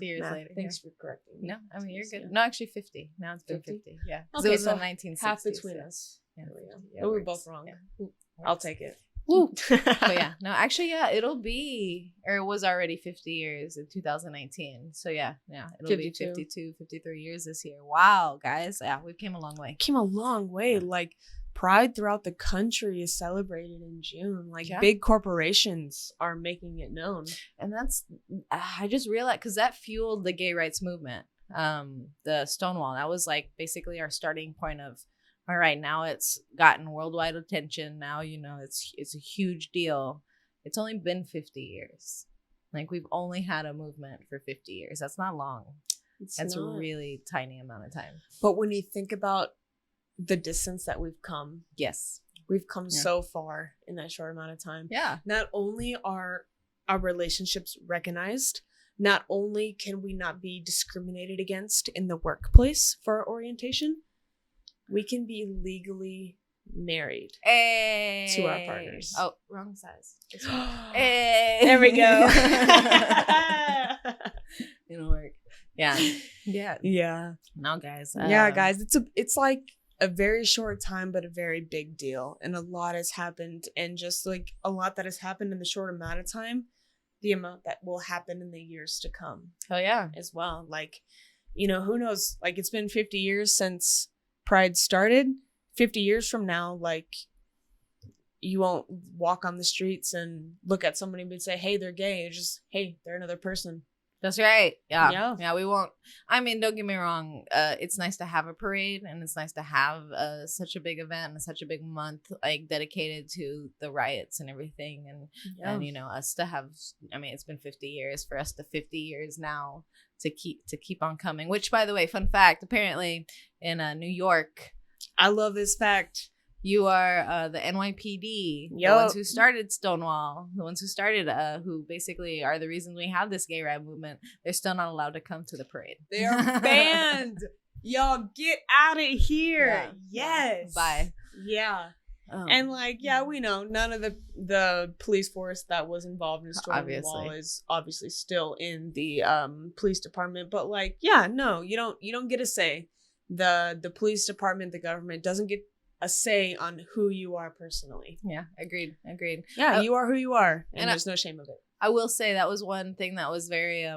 years later. Thanks for correcting me. No, I mean, you're good. No, actually 50. Now it's been 50. Yeah. Okay, it was so in 1960s. half between us. Yeah. There we go. Yeah, But we're both wrong. Yeah. I'll take it. Woo. But yeah, no, actually, yeah, it'll be, or it was already 50 years in 2019. So yeah, it'll 52. be 52, 53 years this year. Wow, guys. Yeah, we came a long way. Came a long way. Like, Pride throughout the country is celebrated in June. Like, big corporations are making it known. And that's, I just realized, because that fueled the gay rights movement. The Stonewall, that was like basically our starting point of, all right, now it's gotten worldwide attention. Now, you know, it's a huge deal. It's only been 50 years. Like, we've only had a movement for 50 years. That's not long. That's a really tiny amount of time. But when you think about the distance that we've come. Yes. We've come so far in that short amount of time. Yeah. Not only are our relationships recognized, not only can we not be discriminated against in the workplace for our orientation, we can be legally married to our partners. Oh, wrong size. Hey. There we go. It'll work. Yeah. Yeah. Yeah. No, guys. Yeah, guys. It's like a very short time, but a very big deal. And a lot has happened. And just like a lot that has happened in the short amount of time, the amount that will happen in the years to come. Oh, yeah. As well. Like, you know, who knows? Like, it's been 50 years since Pride started. 50 years from now, like, you won't walk on the streets and look at somebody and say, hey, they're gay. You're just, hey, they're another person. That's right. Yeah, we won't. I mean, don't get me wrong. It's nice to have a parade, and it's nice to have such a big event and such a big month, like, dedicated to the riots and everything, and you know, us to have. I mean, it's been 50 years for us to 50 years now to keep on coming. Which, by the way, fun fact: apparently in New York, I love this fact. You are the NYPD, the ones who started Stonewall, the ones who started, who basically are the reason we have this gay rights movement. They're still not allowed to come to the parade. They are banned. Y'all get out of here. Yeah. Yes. Bye. Yeah. And like, we know none of the police force that was involved in Stonewall is obviously still in the police department. But like, no, you don't get a say. The police department, the government doesn't get a say on who you are personally. Yeah, agreed. Yeah, you are who you are, and there's no shame of it. I will say that was one thing that was very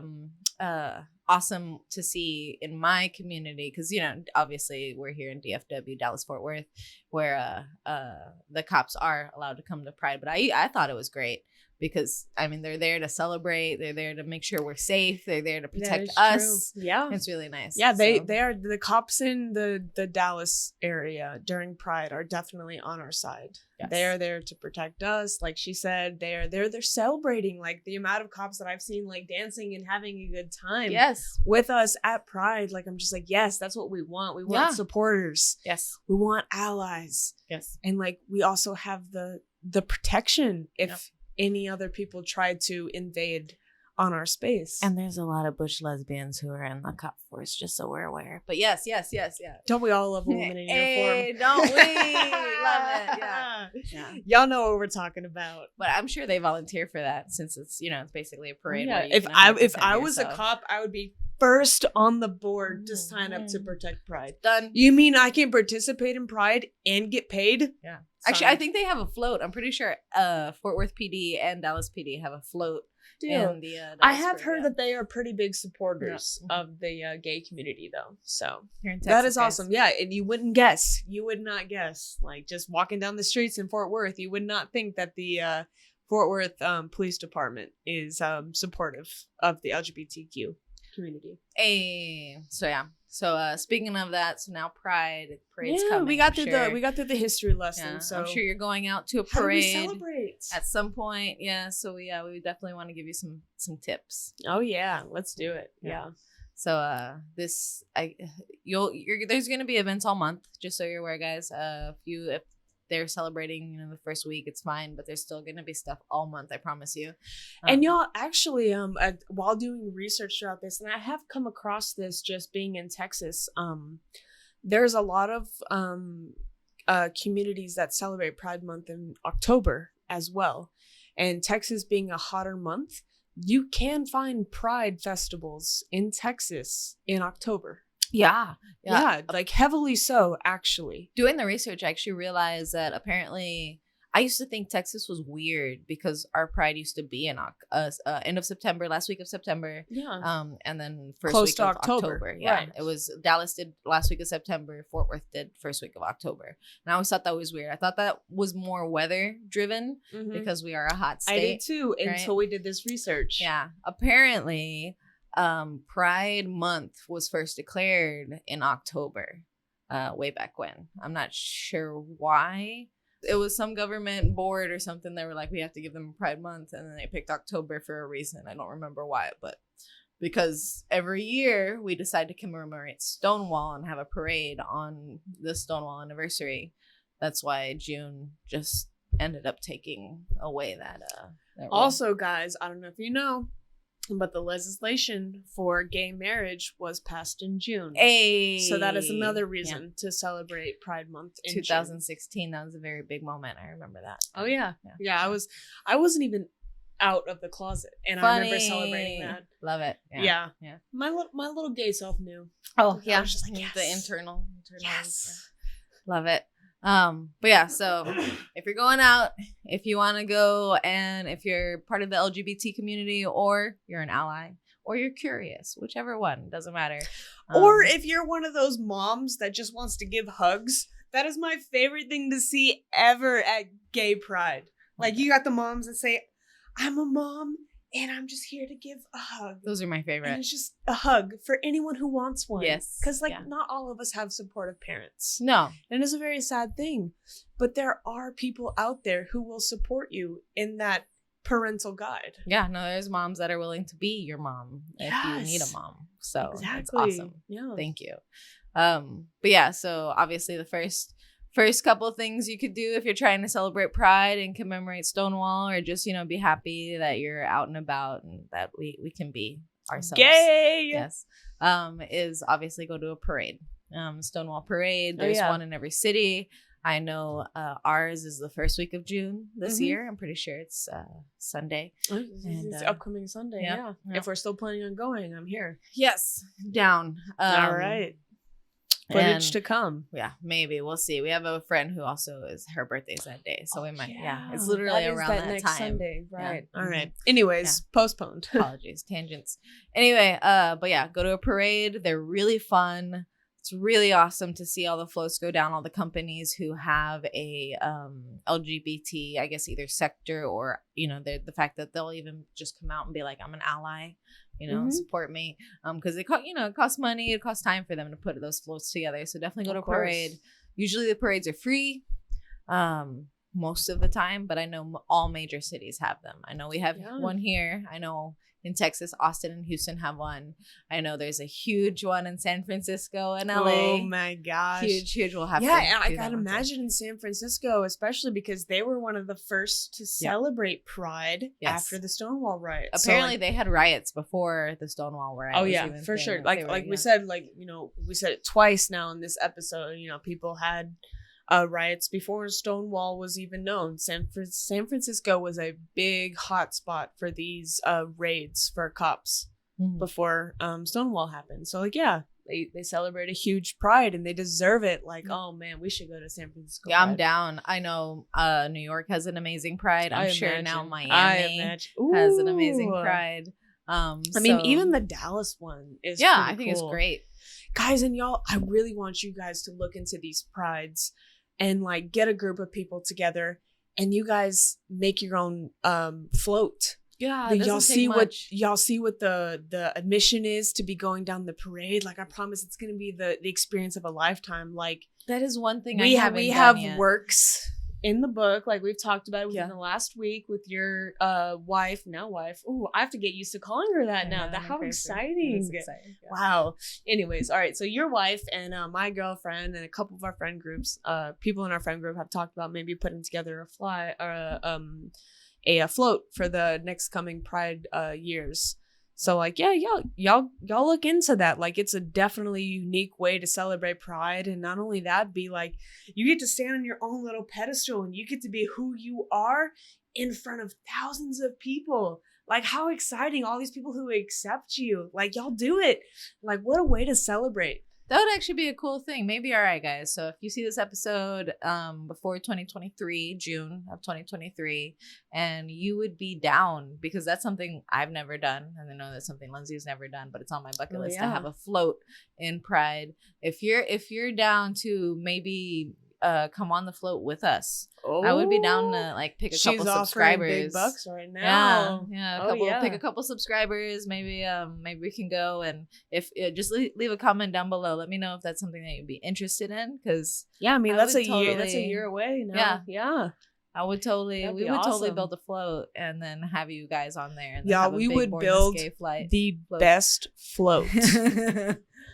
awesome to see in my community, because, you know, obviously we're here in DFW, Dallas Fort Worth, where the cops are allowed to come to Pride, but I thought it was great. Because, I mean, they're there to celebrate. They're there to make sure we're safe. They're there to protect us. True. Yeah. It's really nice. Yeah, they are, the cops in the Dallas area during Pride are definitely on our side. Yes. They are there to protect us. Like she said, they're celebrating, like, the amount of cops that I've seen, like, dancing and having a good time. Yes. With us at Pride. Like, I'm just like, yes, that's what we want. We want supporters. Yes. We want allies. Yes. And like, we also have the protection if any other people tried to invade on our space. And there's a lot of butch lesbians who are in the cop force, just so we're aware. But yes. Don't we all love a woman in uniform? Don't we? Love it. Yeah. Y'all know what we're talking about. But I'm sure they volunteer for that, since it's, you know, it's basically a parade. Yeah. If I was a cop, I would be first on the board to sign up to protect Pride. Done. You mean I can participate in Pride and get paid? Yeah. Actually, I think they have a float. I'm pretty sure Fort Worth PD and Dallas PD have a float. In the I have heard that they are pretty big supporters of the gay community, though. So here in Texas, that is awesome. Yeah, and you would not guess. Like, just walking down the streets in Fort Worth, you would not think that the Fort Worth Police Department is supportive of the LGBTQ community. So yeah, So speaking of that, so now parade's Yeah, coming. we got through the history lesson. Yeah, so I'm sure you're going out to a how do we parade celebrate at some point. Yeah, so we definitely want to give you some tips. Oh yeah, let's do it. Yeah. Yeah. So there's gonna be events all month, just so you're aware, guys. If they're celebrating, the first week, it's fine, but there's still gonna be stuff all month, I promise you. And y'all, actually, while doing research throughout this, and I have come across this just being in Texas, there's a lot of communities that celebrate Pride Month in October as well. And Texas being a hotter month, you can find Pride festivals in Texas in October. Yeah, like heavily so, actually. Doing the research, I actually realized that apparently I used to think Texas was weird because our Pride used to be in end of September, last week of September. Yeah. And then first Close week to of October. Yeah. Right. It was Dallas did last week of September, Fort Worth did first week of October. And I always thought that was weird. I thought that was more weather driven because we are a hot state. I did too, until we did this research. Yeah. Apparently, Pride Month was first declared in October, way back when. I'm not sure why. It was some government board or something. They were like, we have to give them a Pride Month, and then they picked October for a reason. I don't remember why, but because every year we decide to commemorate Stonewall and have a parade on the Stonewall anniversary. That's why June just ended up taking away that. Also, guys, I don't know if you know, but the legislation for gay marriage was passed in June. Hey. So that is another reason to celebrate Pride Month in 2016. June. That was a very big moment. I remember that. Oh yeah. I wasn't even out of the closet, and I remember celebrating that. Love it. Yeah. My little gay self knew. Oh yeah. I was just like, yes. The internal. Yes. Love it. But yeah, so if you're going out, if you want to go, and if you're part of the LGBT community, or you're an ally, or you're curious, whichever one, doesn't matter. Or if you're one of those moms that just wants to give hugs, that is my favorite thing to see ever at gay pride. Like, you got the moms that say, I'm a mom and I'm just here to give a hug. Those are my favorite. And it's just a hug for anyone who wants one. Yes. Because, not all of us have supportive parents. No. And it's a very sad thing. But there are people out there who will support you in that parental guide. Yeah, no, there's moms that are willing to be your mom if you need a mom. So that's awesome. Yeah. Thank you. But yeah, so obviously the first couple of things you could do if you're trying to celebrate Pride and commemorate Stonewall, or just, be happy that you're out and about and that we can be ourselves. Gay! Yes. Is obviously go to a parade. Stonewall parade. There's one in every city. I know ours is the first week of June this year. I'm pretty sure it's Sunday. It's upcoming Sunday, yeah. If we're still planning on going, I'm here. Yes, down. All right. Footage to come. Yeah, maybe. We'll see. We have a friend who also her birthday's that day. So we might, it's literally around that next time. Sunday, right. Yeah. All right. Anyways, postponed. Apologies, tangents. Anyway, but yeah, go to a parade. They're really fun. It's really awesome to see all the floats go down, all the companies who have a LGBT, I guess, either sector or, the fact that they'll even just come out and be like, I'm an ally. Support me. Because it costs money. It costs time for them to put those floats together. So definitely go to a parade. Usually the parades are free, most of the time, but I know all major cities have them. I know we have one here. I know in Texas, Austin and Houston have one. I know there's a huge one in San Francisco and LA. Oh my gosh. Huge. We'll have I gotta imagine in San Francisco, especially because they were one of the first to celebrate Pride after the Stonewall riots. Apparently they had riots before the Stonewall riot. Oh yeah, for sure. We said, we said it twice now in this episode, people had riots before Stonewall was even known. San Francisco was a big hot spot for these raids for cops before Stonewall happened. So they celebrate a huge Pride and they deserve it. Oh man, we should go to San Francisco. Yeah, Pride. I'm down. I know New York has an amazing Pride. I'm sure now Miami has an amazing Pride. Even the Dallas one is I think cool. It's great. Guys, and y'all, I really want you guys to look into these prides and get a group of people together and you guys make your own float Yeah, y'all see what the admission is to be going down the parade. Like, I promise it's gonna be the experience of a lifetime. Like, that is one thing we have works in the book, like we've talked about within the last week with your wife. Ooh, I have to get used to calling her that now. How exciting. Wow. Anyways, all right, so your wife and my girlfriend and a couple of our friend groups, people in our friend group have talked about maybe putting together a float for the next coming Pride years. So like, yeah, y'all look into that. Like, it's a definitely unique way to celebrate Pride. And not only that, be like, you get to stand on your own little pedestal and you get to be who you are in front of thousands of people. Like, how exciting, all these people who accept you. Like, y'all do it. Like, what a way to celebrate. That would actually be a cool thing. Maybe. All right, guys. So if you see this episode before 2023, June of 2023, and you would be down, because that's something I've never done. And I know that's something Lindsay's never done, but it's on my bucket list to have a float in Pride. If you're down to maybe come on the float with us. I would be down to like pick a couple subscribers. Big bucks right now. Pick a couple subscribers. Maybe we can go, and if just leave a comment down below. Let me know if that's something that you'd be interested in. Because that's a year away now. Yeah. I would totally, totally build a float and then have you guys on there. And we would build the best float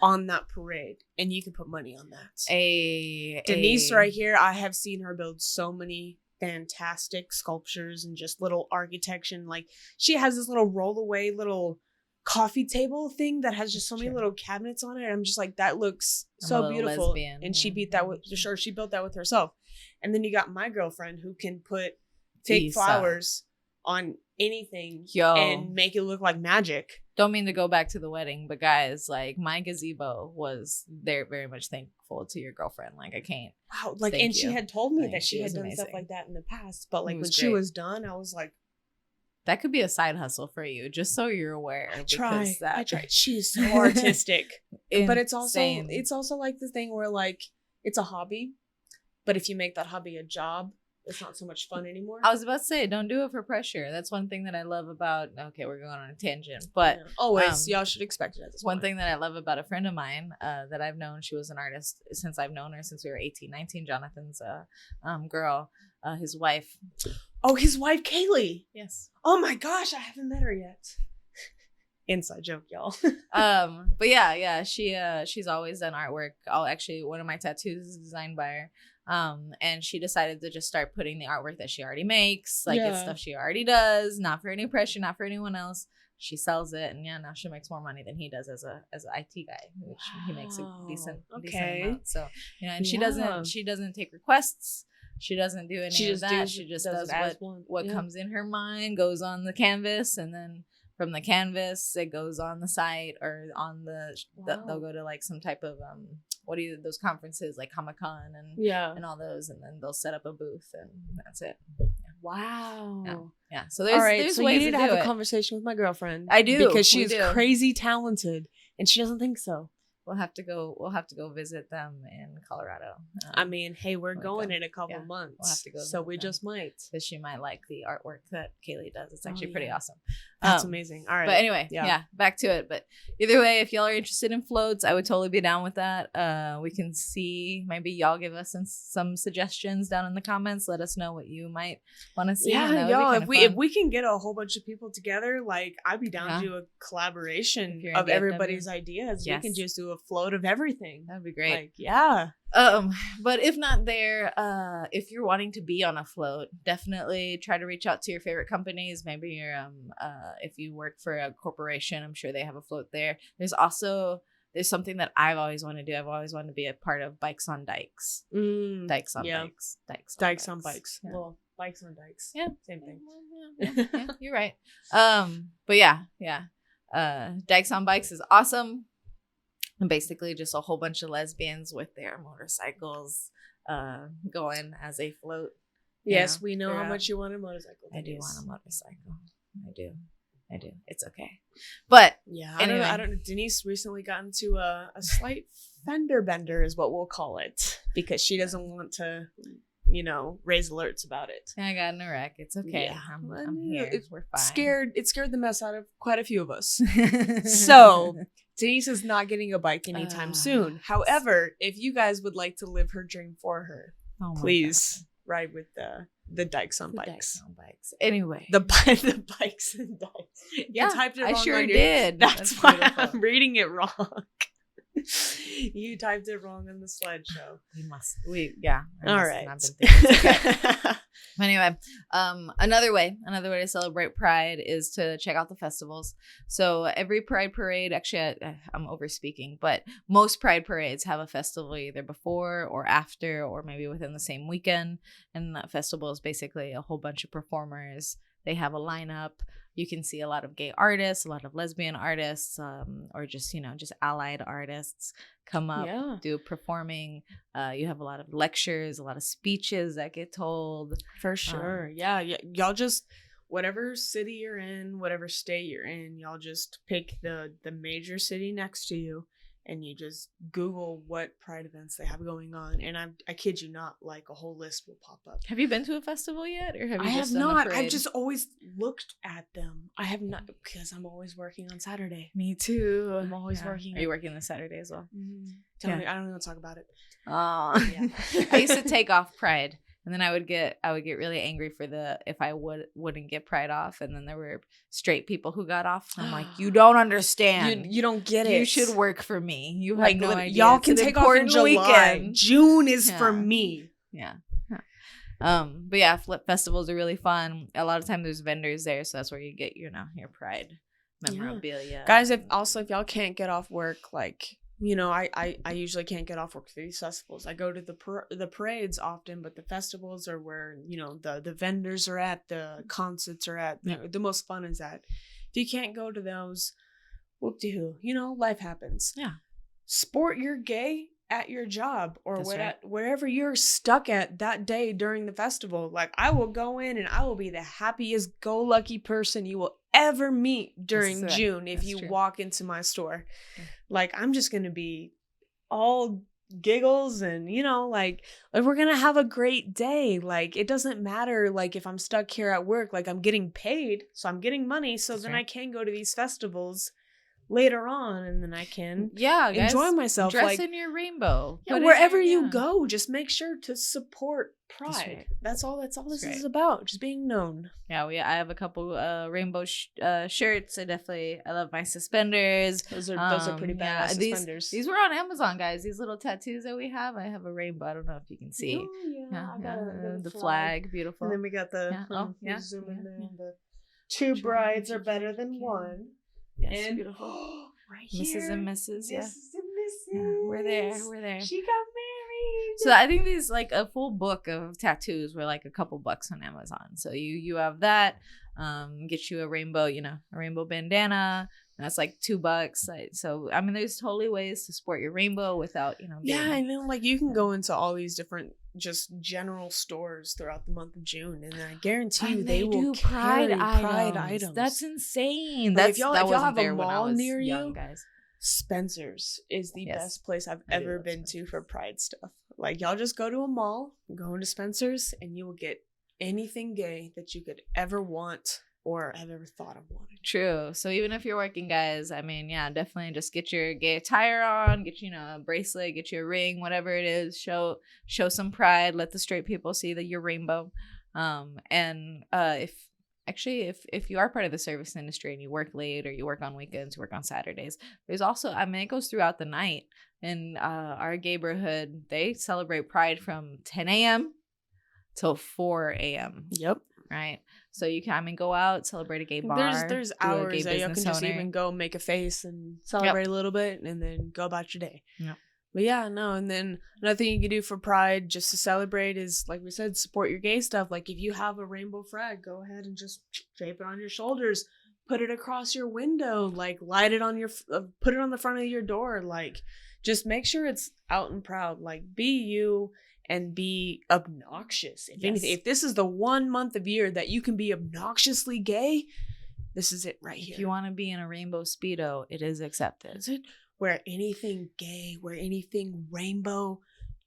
on that parade, and you can put money on that. Denise right here, I have seen her build so many fantastic sculptures and just little architecture. Like, she has this little rollaway little coffee table thing that has just so many little cabinets on it. I'm just like, that looks so beautiful. Lesbian, and she built that with herself. And then you got my girlfriend who can take flowers on anything and make it look like magic. Don't mean to go back to the wedding, but guys, like, my gazebo was there very much thankful to your girlfriend. Like, I can't. Wow. Like, and she had told me that she had done stuff like that in the past, but like when she was done, I was like, that could be a side hustle for you, just so you're aware. I tried. She's so artistic. But it's also like the thing where, like, it's a hobby, but if you make that hobby a job, it's not so much fun anymore. I was about to say, don't do it for pressure. That's one thing that I love about. Okay, we're going on a tangent, but always y'all should expect it at this one point. Thing that I love about a friend of mine that I've known. She was an artist since I've known her since we were 18, 19. Jonathan's girl, his wife. Oh, his wife, Kaylee. Yes. Oh my gosh, I haven't met her yet. Inside joke, y'all. But yeah, she's always done artwork. One of my tattoos is designed by her. And she decided to just start putting the artwork that she already makes, like it's stuff she already does, not for any pressure, not for anyone else. She sells it, and now she makes more money than he does as an IT guy, which he makes a decent amount. So, and she doesn't take requests. She doesn't do any of that. She just does what comes in her mind, goes on the canvas, and then from the canvas it goes on the site or on they'll go to like some type of those conferences like Comic-Con and all those, and then they'll set up a booth, and that's it. Wow. Yeah. So there's so ways you need to have a conversation with my girlfriend. I do, because she's crazy talented, and she doesn't think so. We'll have to go visit them in Colorado. I mean, hey, we're going in a couple months. We'll have to go. So we just might. Because she might like the artwork that Kaylee does. It's actually pretty awesome. That's amazing. All right. But anyway, back to it. But either way, if y'all are interested in floats, I would totally be down with that. We can see, maybe y'all give us some suggestions down in the comments. Let us know what you might want to see. Yeah, y'all, if we can get a whole bunch of people together, like, I'd be down to do a collaboration of everybody's ideas. Yes. We can just do a float of everything. That'd be great. Like, yeah. But if not there, if you're wanting to be on a float, definitely try to reach out to your favorite companies. Maybe you're if you work for a corporation, I'm sure they have a float there. There's something that I've always wanted to do. I've always wanted to be a part of Bikes on Dikes. Dikes on Bikes. Dikes on Bikes. Yeah. Well, Bikes on Dikes. Yeah. Same thing. Yeah, you're right. But yeah. Dikes on Bikes is awesome. And basically just a whole bunch of lesbians with their motorcycles going as a float. Yes, we know how much you want a motorcycle. I do want a motorcycle. I do. It's okay. But yeah, anyway. I don't know. Denise recently got into a slight fender bender is what we'll call it, because she doesn't want to raise alerts about it. I got in a wreck. It's okay. Yeah. I'm here. We're fine. It scared the mess out of quite a few of us. So Denise is not getting a bike anytime soon. However, if you guys would like to live her dream for her, please ride with the Dykes on Bikes. Anyway, the Bikes and Dykes. Yeah, you typed it wrong. I sure did. That's why I'm reading it wrong. You typed it wrong on the slideshow. All right. Anyway, another way to celebrate Pride is to check out the festivals. So every Pride parade, actually, I'm over speaking, but most Pride parades have a festival either before or after, or maybe within the same weekend. And that festival is basically a whole bunch of performers. They have a lineup. You can see a lot of gay artists, a lot of lesbian artists, or just allied artists come up, do performing. You have a lot of lectures, a lot of speeches that get told. For sure. Yeah. Y'all just, whatever city you're in, whatever state you're in, y'all just pick the major city next to you. And you just Google what Pride events they have going on. And I kid you not, like a whole list will pop up. Have you been to a festival yet? Or have you I just have done not. a parade? I've just always looked at them. I have not, because I'm always working on Saturday. Me too. I'm always working. Are you working this Saturday as well? Tell me, I don't even want to talk about it. Oh, yeah. I used to take off Pride. And then I would get really angry if I wouldn't get Pride off. And then there were straight people who got off. I'm like, you don't understand. You don't get it. You should work for me. You have no idea. Y'all can take off in July. Weekend. June is for me. Yeah. But yeah, flip festivals are really fun. A lot of time there's vendors there, so that's where you get your Pride memorabilia. Yeah. Guys, if y'all can't get off work, I usually can't get off work for these festivals. I go to the parades often, but the festivals are where, the vendors are at, the concerts are at. The most fun is at. If you can't go to those, whoop-de-hoo. Life happens. Yeah. Sport your gay at your job or right. wherever you're stuck at that day during the festival. Like, I will go in and I will be the happiest go-lucky person you will ever meet during June if you walk into my store. Like, I'm just gonna be all giggles and like we're gonna have a great day. Like, it doesn't matter if I'm stuck here at work. Like, I'm getting paid, so I'm getting money, so then I can go to these festivals later on, and then I can enjoy myself. Dress in your rainbow. Wherever you go, just make sure to support Pride. Right. That's all this is about, just being known. Yeah, I have a couple rainbow shirts. I love my suspenders. Those are pretty badass suspenders. These were on Amazon, guys. These little tattoos that we have. I have a rainbow. I don't know if you can see. Oh, yeah. I got the flag. Beautiful. And then we got the zoom in there. The two brides are better than one. Yes, and beautiful. Right here, Mrs. and Mrs. Yeah. Mrs. and Mrs. Yeah, we're there. She got married. So I think these a full book of tattoos were a couple bucks on Amazon. So you have that. Get you a rainbow, a rainbow bandana. That's $2. So I mean, there's totally ways to sport your rainbow without I know. You can go into all these different just general stores throughout the month of June, and I guarantee you they will do Pride items. That's insane. If y'all have a mall near young, you, guys. Spencer's is the best place I've ever been to for Pride stuff. Y'all just go to a mall, go into Spencer's, and you will get anything gay that you could ever want or have ever thought of wanting. True. So even if you're working, guys, I mean, definitely just get your gay attire on, get you a bracelet, get you a ring, whatever it is. Show some pride. Let the straight people see that you're rainbow. And if you are part of the service industry and you work late or you work on weekends, you work on Saturdays, there's also, it goes throughout the night. In our gayborhood, they celebrate Pride from 10 a.m. till 4 a.m. Yep. Right. So you can go out, celebrate a gay bar. There's hours that you can just even go make a face and celebrate a little bit and then go about your day. Yep. But and then another thing you can do for Pride just to celebrate is, like we said, support your gay stuff. If you have a rainbow flag, go ahead and just drape it on your shoulders, put it across your window, light it on put it on the front of your door. Just make sure it's out and proud. Be you. And be obnoxious. If anything, if this is the 1 month of year that you can be obnoxiously gay, this is it right here. If you want to be in a rainbow Speedo, it is accepted. Is it? Wear anything gay, wear anything rainbow.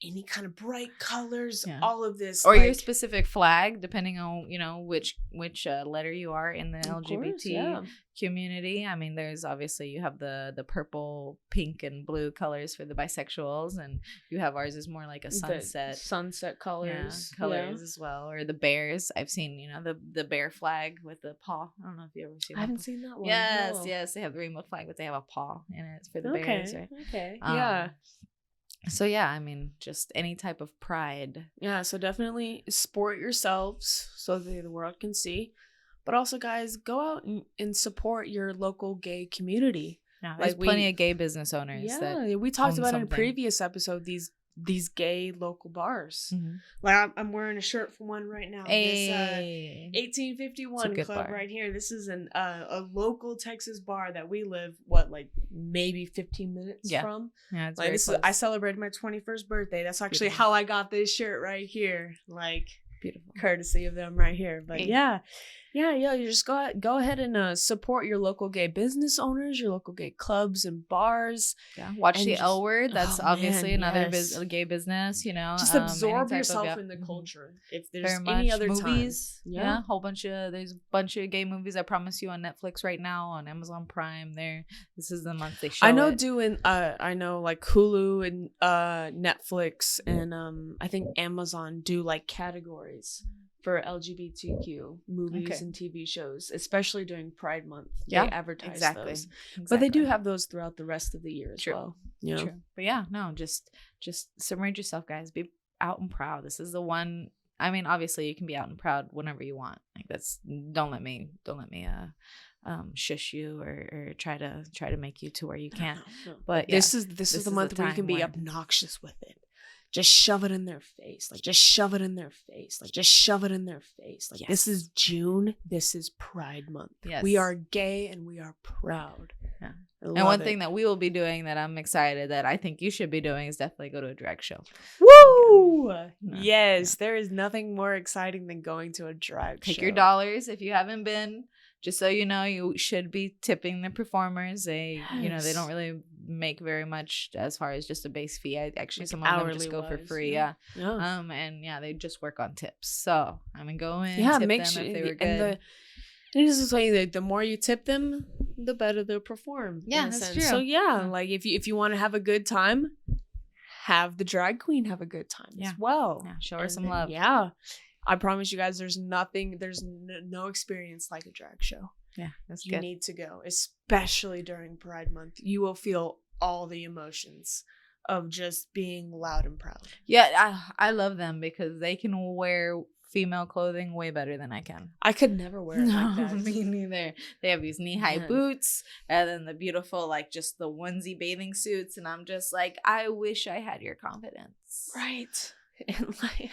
any kind of bright colors, Yeah. all of this. Or your like, specific flag, depending on, you know, which letter you are in the of LGBT course, yeah. community. I mean, there's obviously, you have the purple, pink, and blue colors for the bisexuals, and you have ours is more like a sunset. The sunset colors. Colors as well. Or the bears. I've seen, you know, the bear flag with the paw. I don't know if you ever seen that. I haven't seen that one. Yes, no. yes. They have the rainbow flag, but they have a paw in it for the bears, right? Okay. Yeah. So yeah, I mean, just any type of pride. Yeah, so definitely support yourselves so that the world can see. But also, guys, go out and support your local gay community. Yeah, there's Like, plenty of gay business owners. Yeah, we talked own about in a something. previous episode these gay local bars. Like, I'm wearing a shirt from one right now. Hey. This 1851 It's a good club bar. right here. This is a local Texas bar that we live like maybe 15 minutes from. Yeah, it's Like, very this is, close. I celebrated my 21st birthday. That's actually Beautiful. how I got this shirt right here. Like, Beautiful. courtesy of them right here. But Hey. yeah, you just go ahead and support your local gay business owners, your local gay clubs and bars. Yeah, watch and the just- L Word. That's Oh, obviously man, another yes. gay business. You know, Just any absorb type of- yourself yeah. in the Mhm. culture. If there's Very any much. other Movies. time. Yeah, there's a bunch of gay movies. I promise you on Netflix right now, on Amazon Prime. This is the month they show. I know it. I know like Hulu and Netflix and I think Amazon do like categories for LGBTQ movies Okay. and TV shows, especially during Pride Month. Yeah, they advertise exactly. those. But they do Exactly. have those throughout the rest of the year as True. well. You know? True. But yeah, no, just submerge yourself, guys. Be out and proud. This is the one. I mean, obviously, you can be out and proud whenever you want. Like, that's don't let me shush you or try to make you to where you can't. No. But this is the month where you can be time obnoxious with it. Just shove it in their face. Like, just shove it in their face. Like, just shove it in their face. Like, This is June. This is Pride Month. Yes. We are gay and we are proud. Yeah. I And love one it. thing that we will be doing that I'm excited that I think you should be doing is definitely go to a drag show. Woo! Yeah. Yes, there is nothing more exciting than going to a drag show. Take your dollars if you haven't been. Just so you know, you should be tipping the performers. They Yes. don't really make very much as far as just a base fee. Actually, Like some of them hourly just go for wise, free. yeah. Yeah. And yeah, they just work on tips. So I mean, go in, Yeah, tip make them sure if they were and good. it is just like the more you tip them, the better they'll perform. Yeah, in a that's sense. true. So yeah, Yeah. like if you want to have a good time, have the drag queen have a good time Yeah. as well. Yeah, show her And some then, love. Yeah, I promise you guys, there's no experience like a drag show. Yeah, that's You good. need to go, especially during Pride Month. You will feel all the emotions of just being loud and proud. Yeah, I love them because they can wear female clothing way better than I can. I could never wear it like that. Me neither. They have these knee-high Man. boots and then the beautiful, like, just the onesie bathing suits. And I'm just like, I wish I had your confidence. Right. And like,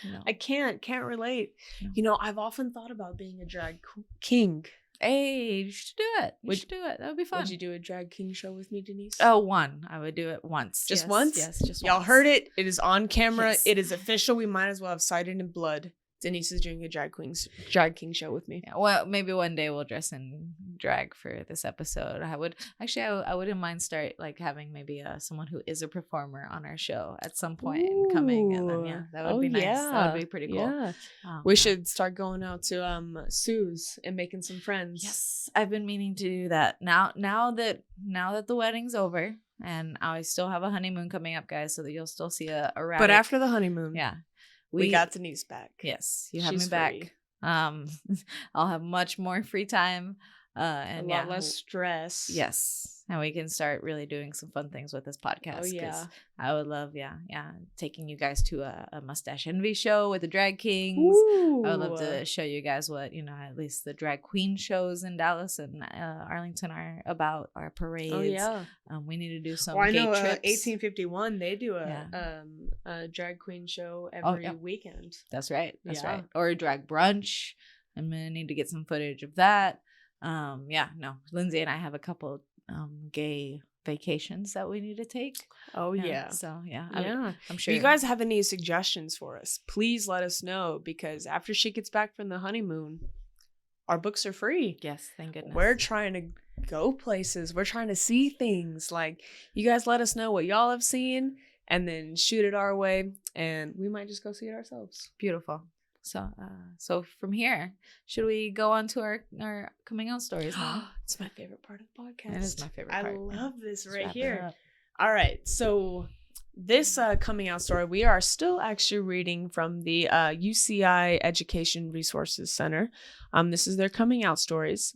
No. I can't relate. No. You know, I've often thought about being a drag king. Hey, you should do it. You Would- should do it. That would be fun. Would you do a drag king show with me, Denise? Oh, one. I would do it once. Just Yes, once? Yes, just Y'all once. heard it. It is on camera. Yes. It is official. We might as well have cited in blood. Denise is doing a drag king show with me. Yeah, well, maybe one day we'll dress in drag for this episode. I wouldn't mind start like having maybe someone who is a performer on our show at some point and coming, and then yeah, that would be nice. That would be pretty cool. Yeah. We should start going out to Sue's and making some friends. Yes, I've been meaning to do that. Now that the wedding's over, and I still have a honeymoon coming up, guys, so that you'll still see a erratic. But after the honeymoon, yeah, we got Denise back. Yes, you have She's me back. free. I'll have much more free time. And a lot less stress. Yes. And we can start really doing some fun things with this podcast. Oh, 'cause yeah. I would love, taking you guys to a Mustache Envy show with the drag kings. Ooh. I would love to show you guys what, at least the drag queen shows in Dallas and Arlington are about, our parades. Oh, yeah. We need to do some Well, I gay know trips. 1851, they do a drag queen show every yeah. weekend. That's right. That's Yeah. right. Or a drag brunch. I'm going to need to get some footage of that. Lindsay and I have a couple gay vacations that we need to take. Oh, yeah. So, Yeah. I'm sure. If you guys have any suggestions for us, please let us know, because after she gets back from the honeymoon, our books are free. Yes, thank goodness. We're trying to go places. We're trying to see things. Like, you guys let us know what y'all have seen, and then shoot it our way, and we might just go see it ourselves. Beautiful. So from here, should we go on to our coming out stories now? It's my favorite part of the podcast. It is my favorite part. I love this Let's right wrap it here. up. All right, so this coming out story, we are still actually reading from the UCI Education Resources Center. This is their coming out stories.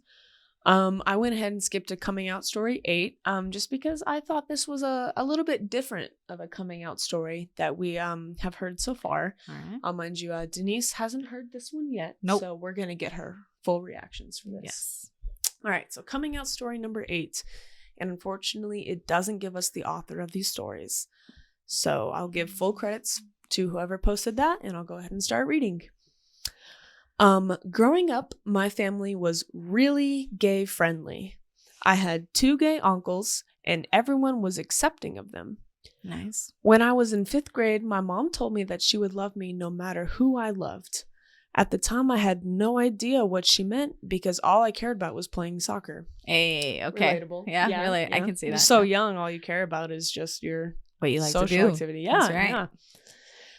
I went ahead and skipped to coming out story 8, just because I thought this was a little bit different of a coming out story that we have heard so far. All right. Mind you, Denise hasn't heard this one yet. Nope. So we're going to get her full reactions for this. Yes. All right, so coming out story number 8. And unfortunately, it doesn't give us the author of these stories. So I'll give full credits to whoever posted that, and I'll go ahead and start reading. Growing up, my family was really gay friendly. I had 2 gay uncles, and everyone was accepting of them. Nice. When I was in 5th grade, my mom told me that she would love me no matter who I loved. At the time, I had no idea what she meant because all I cared about was playing soccer. Hey, okay. Relatable. Yeah, really. Yeah. I can see that. You're so young, all you care about is just your what you like social to do. activity. Yeah, That's right. Yeah.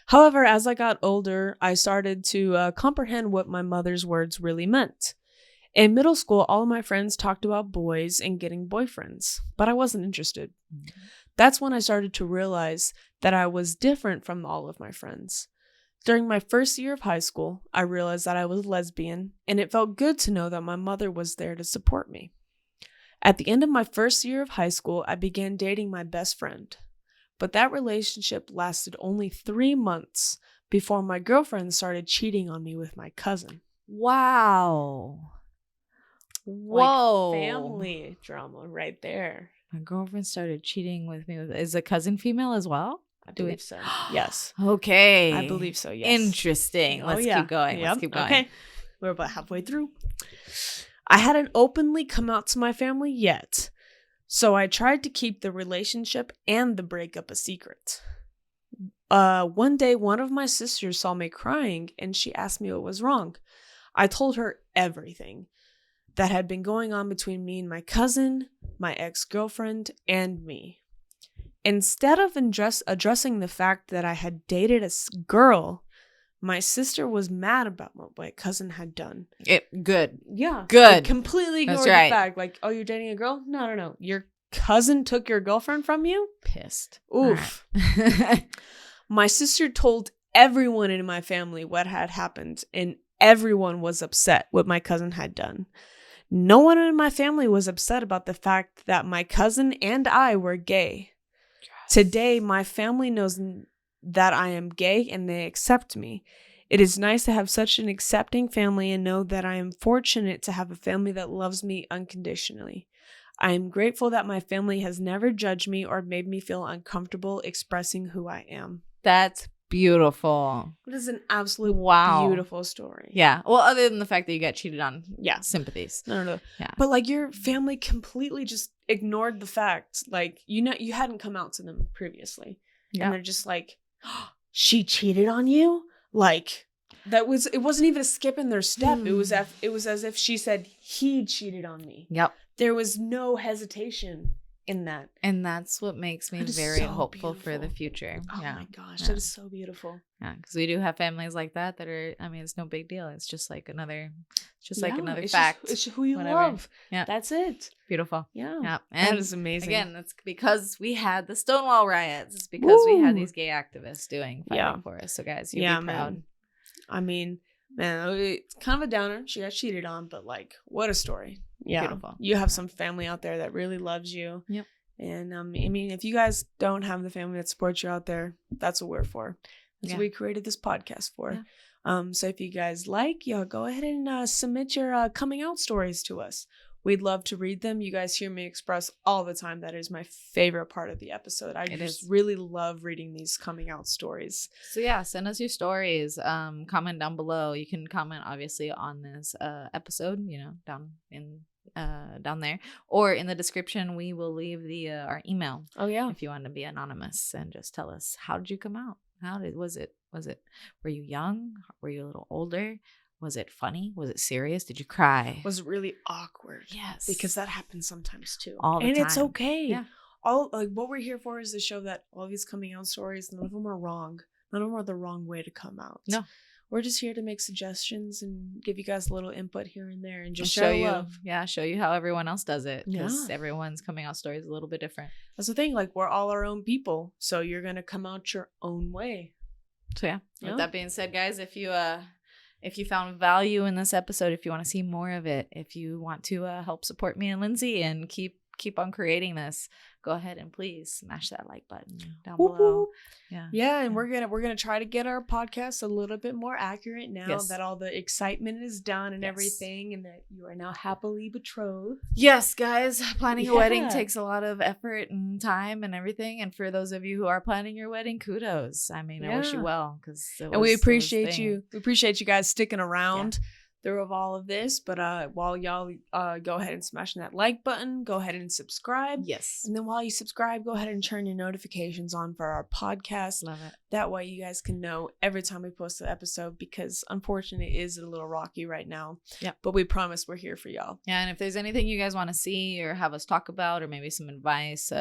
However, as I got older, I started to comprehend what my mother's words really meant. In middle school, all of my friends talked about boys and getting boyfriends, but I wasn't interested. Mm-hmm. That's when I started to realize that I was different from all of my friends. During my first year of high school, I realized that I was lesbian, and it felt good to know that my mother was there to support me. At the end of my first year of high school, I began dating my best friend. But that relationship lasted only 3 months before my girlfriend started cheating on me with my cousin. Wow. Whoa. Like family drama right there. My girlfriend started cheating with me. Is the cousin female as well? I believe so. Yes. Okay. I believe so, yes. Interesting. Let's keep going. Yep. Let's keep going. Okay. We're about halfway through. I hadn't openly come out to my family yet, so I tried to keep the relationship and the breakup a secret. One day, one of my sisters saw me crying, and she asked me what was wrong. I told her everything that had been going on between me and my cousin, my ex-girlfriend, and me. Instead of addressing the fact that I had dated a girl, my sister was mad about what my cousin had done. Good. Yeah. Good. Like, completely ignored the fact. Like, oh, you're dating a girl? No. Your cousin took your girlfriend from you? Pissed. Oof. Right. My sister told everyone in my family what had happened, and everyone was upset what my cousin had done. No one in my family was upset about the fact that my cousin and I were gay. Yes. Today, my family knows that I am gay and they accept me. It is nice to have such an accepting family and know that I am fortunate to have a family that loves me unconditionally. I am grateful that my family has never judged me or made me feel uncomfortable expressing who I am. That's beautiful. It is an absolute beautiful story. Yeah. Well, other than the fact that you got cheated on. Yeah. Sympathies. No. Yeah. But like your family completely just ignored the fact, like, you hadn't come out to them previously. Yeah. And they're just like, oh, she cheated on you? Like, it wasn't even a skip in their step. It was as if she said he cheated on me. Yep. There was no hesitation in that. And that's what makes me very hopeful for the future. Oh my gosh, that is so beautiful. Yeah, because we do have families like that are, I mean, it's no big deal. It's just like another fact. It's just who you love. Yeah. That's it. Beautiful. Yeah. And that is amazing. Again, that's because we had the Stonewall riots. It's because we had these gay activists fighting for us. So guys, you'd be proud. Man. I mean, man, it's kind of a downer. She got cheated on, but like, what a story. Yeah. Beautiful. You have some family out there that really loves you. Yep. And I mean, if you guys don't have the family that supports you out there, that's what we're for. That's what we created this podcast for. Yeah. So if you guys like, go ahead and submit your coming out stories to us. We'd love to read them. You guys hear me express all the time. That is my favorite part of the episode. I just really love reading these coming out stories. So yeah, send us your stories. Comment down below. You can comment obviously on this episode, down there, or in the description we will leave the our email. Oh yeah. If you want to be anonymous and just tell us, how did you come out? Was it were you young? Were you a little older? Was it funny? Was it serious? Did you cry? Was it really awkward? Yes. Because that happens sometimes too. All the time. And it's okay. Yeah. all like what we're here for is to show that all these coming out stories, none of them are wrong. None of them are the wrong way to come out. No. We're just here to make suggestions and give you guys a little input here and there and just show you love. show you how everyone else does it, because Yeah. everyone's coming out story is a little bit different. That's the thing, like we're all our own people, so you're gonna come out your own way. So yeah. Yeah. With that being said, guys, if you found value in this episode, if you want to see more of it, if you want to help support me and Lindsay and keep on creating this, go ahead and please smash that like button down Whoop, below. whoop. Yeah, and Yeah. we're gonna try to get our podcast a little bit more accurate now Yes. that all the excitement is done and Yes. everything, and that you are now happily betrothed. Yes, guys, planning a wedding Yeah. takes a lot of effort and time and everything. And for those of you who are planning your wedding, kudos. I mean, I wish you Yeah. well, because And we appreciate you. We appreciate you guys sticking around through all of this. But while y'all go ahead and smash that like button, go ahead and subscribe. Yes, And then while you subscribe, go ahead and turn your notifications on for our podcast. love it. That way you guys can know every time we post an episode, because unfortunately it is a little rocky right now. Yeah. But we promise we're here for y'all. Yeah, and if there's anything you guys want to see or have us talk about, or maybe some advice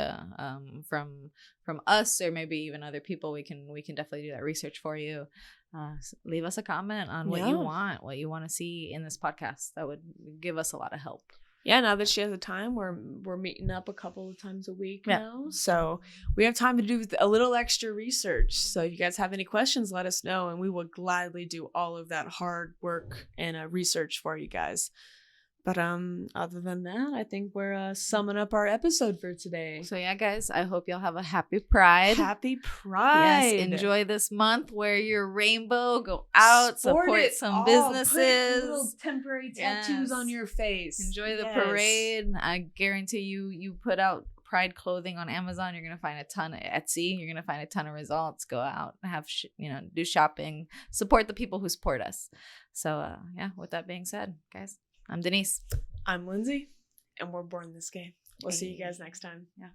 from us, or maybe even other people, we can definitely do that research for you. Leave us a comment on what you want to see in this podcast. That would give us a lot of help. Yeah, now that she has the time, we're meeting up a couple of times a week Yeah. now. So we have time to do a little extra research. So if you guys have any questions, let us know, and we will gladly do all of that hard work and research for you guys. But other than that, I think we're summing up our episode for today. So yeah, guys, I hope y'all have a happy Pride. Happy Pride. Yes, enjoy this month. Wear your rainbow. Go out. Support it some all. businesses. Put little temporary tattoos Yes. on your face. Enjoy the Yes. parade. I guarantee you put out Pride clothing on Amazon, you're gonna find a ton of Etsy. You're gonna find a ton of results. Go out, have do shopping. Support the people who support us. So yeah. With that being said, guys, I'm Denise. I'm Lindsay, and we're born this gay. We'll see you guys next time. Yeah.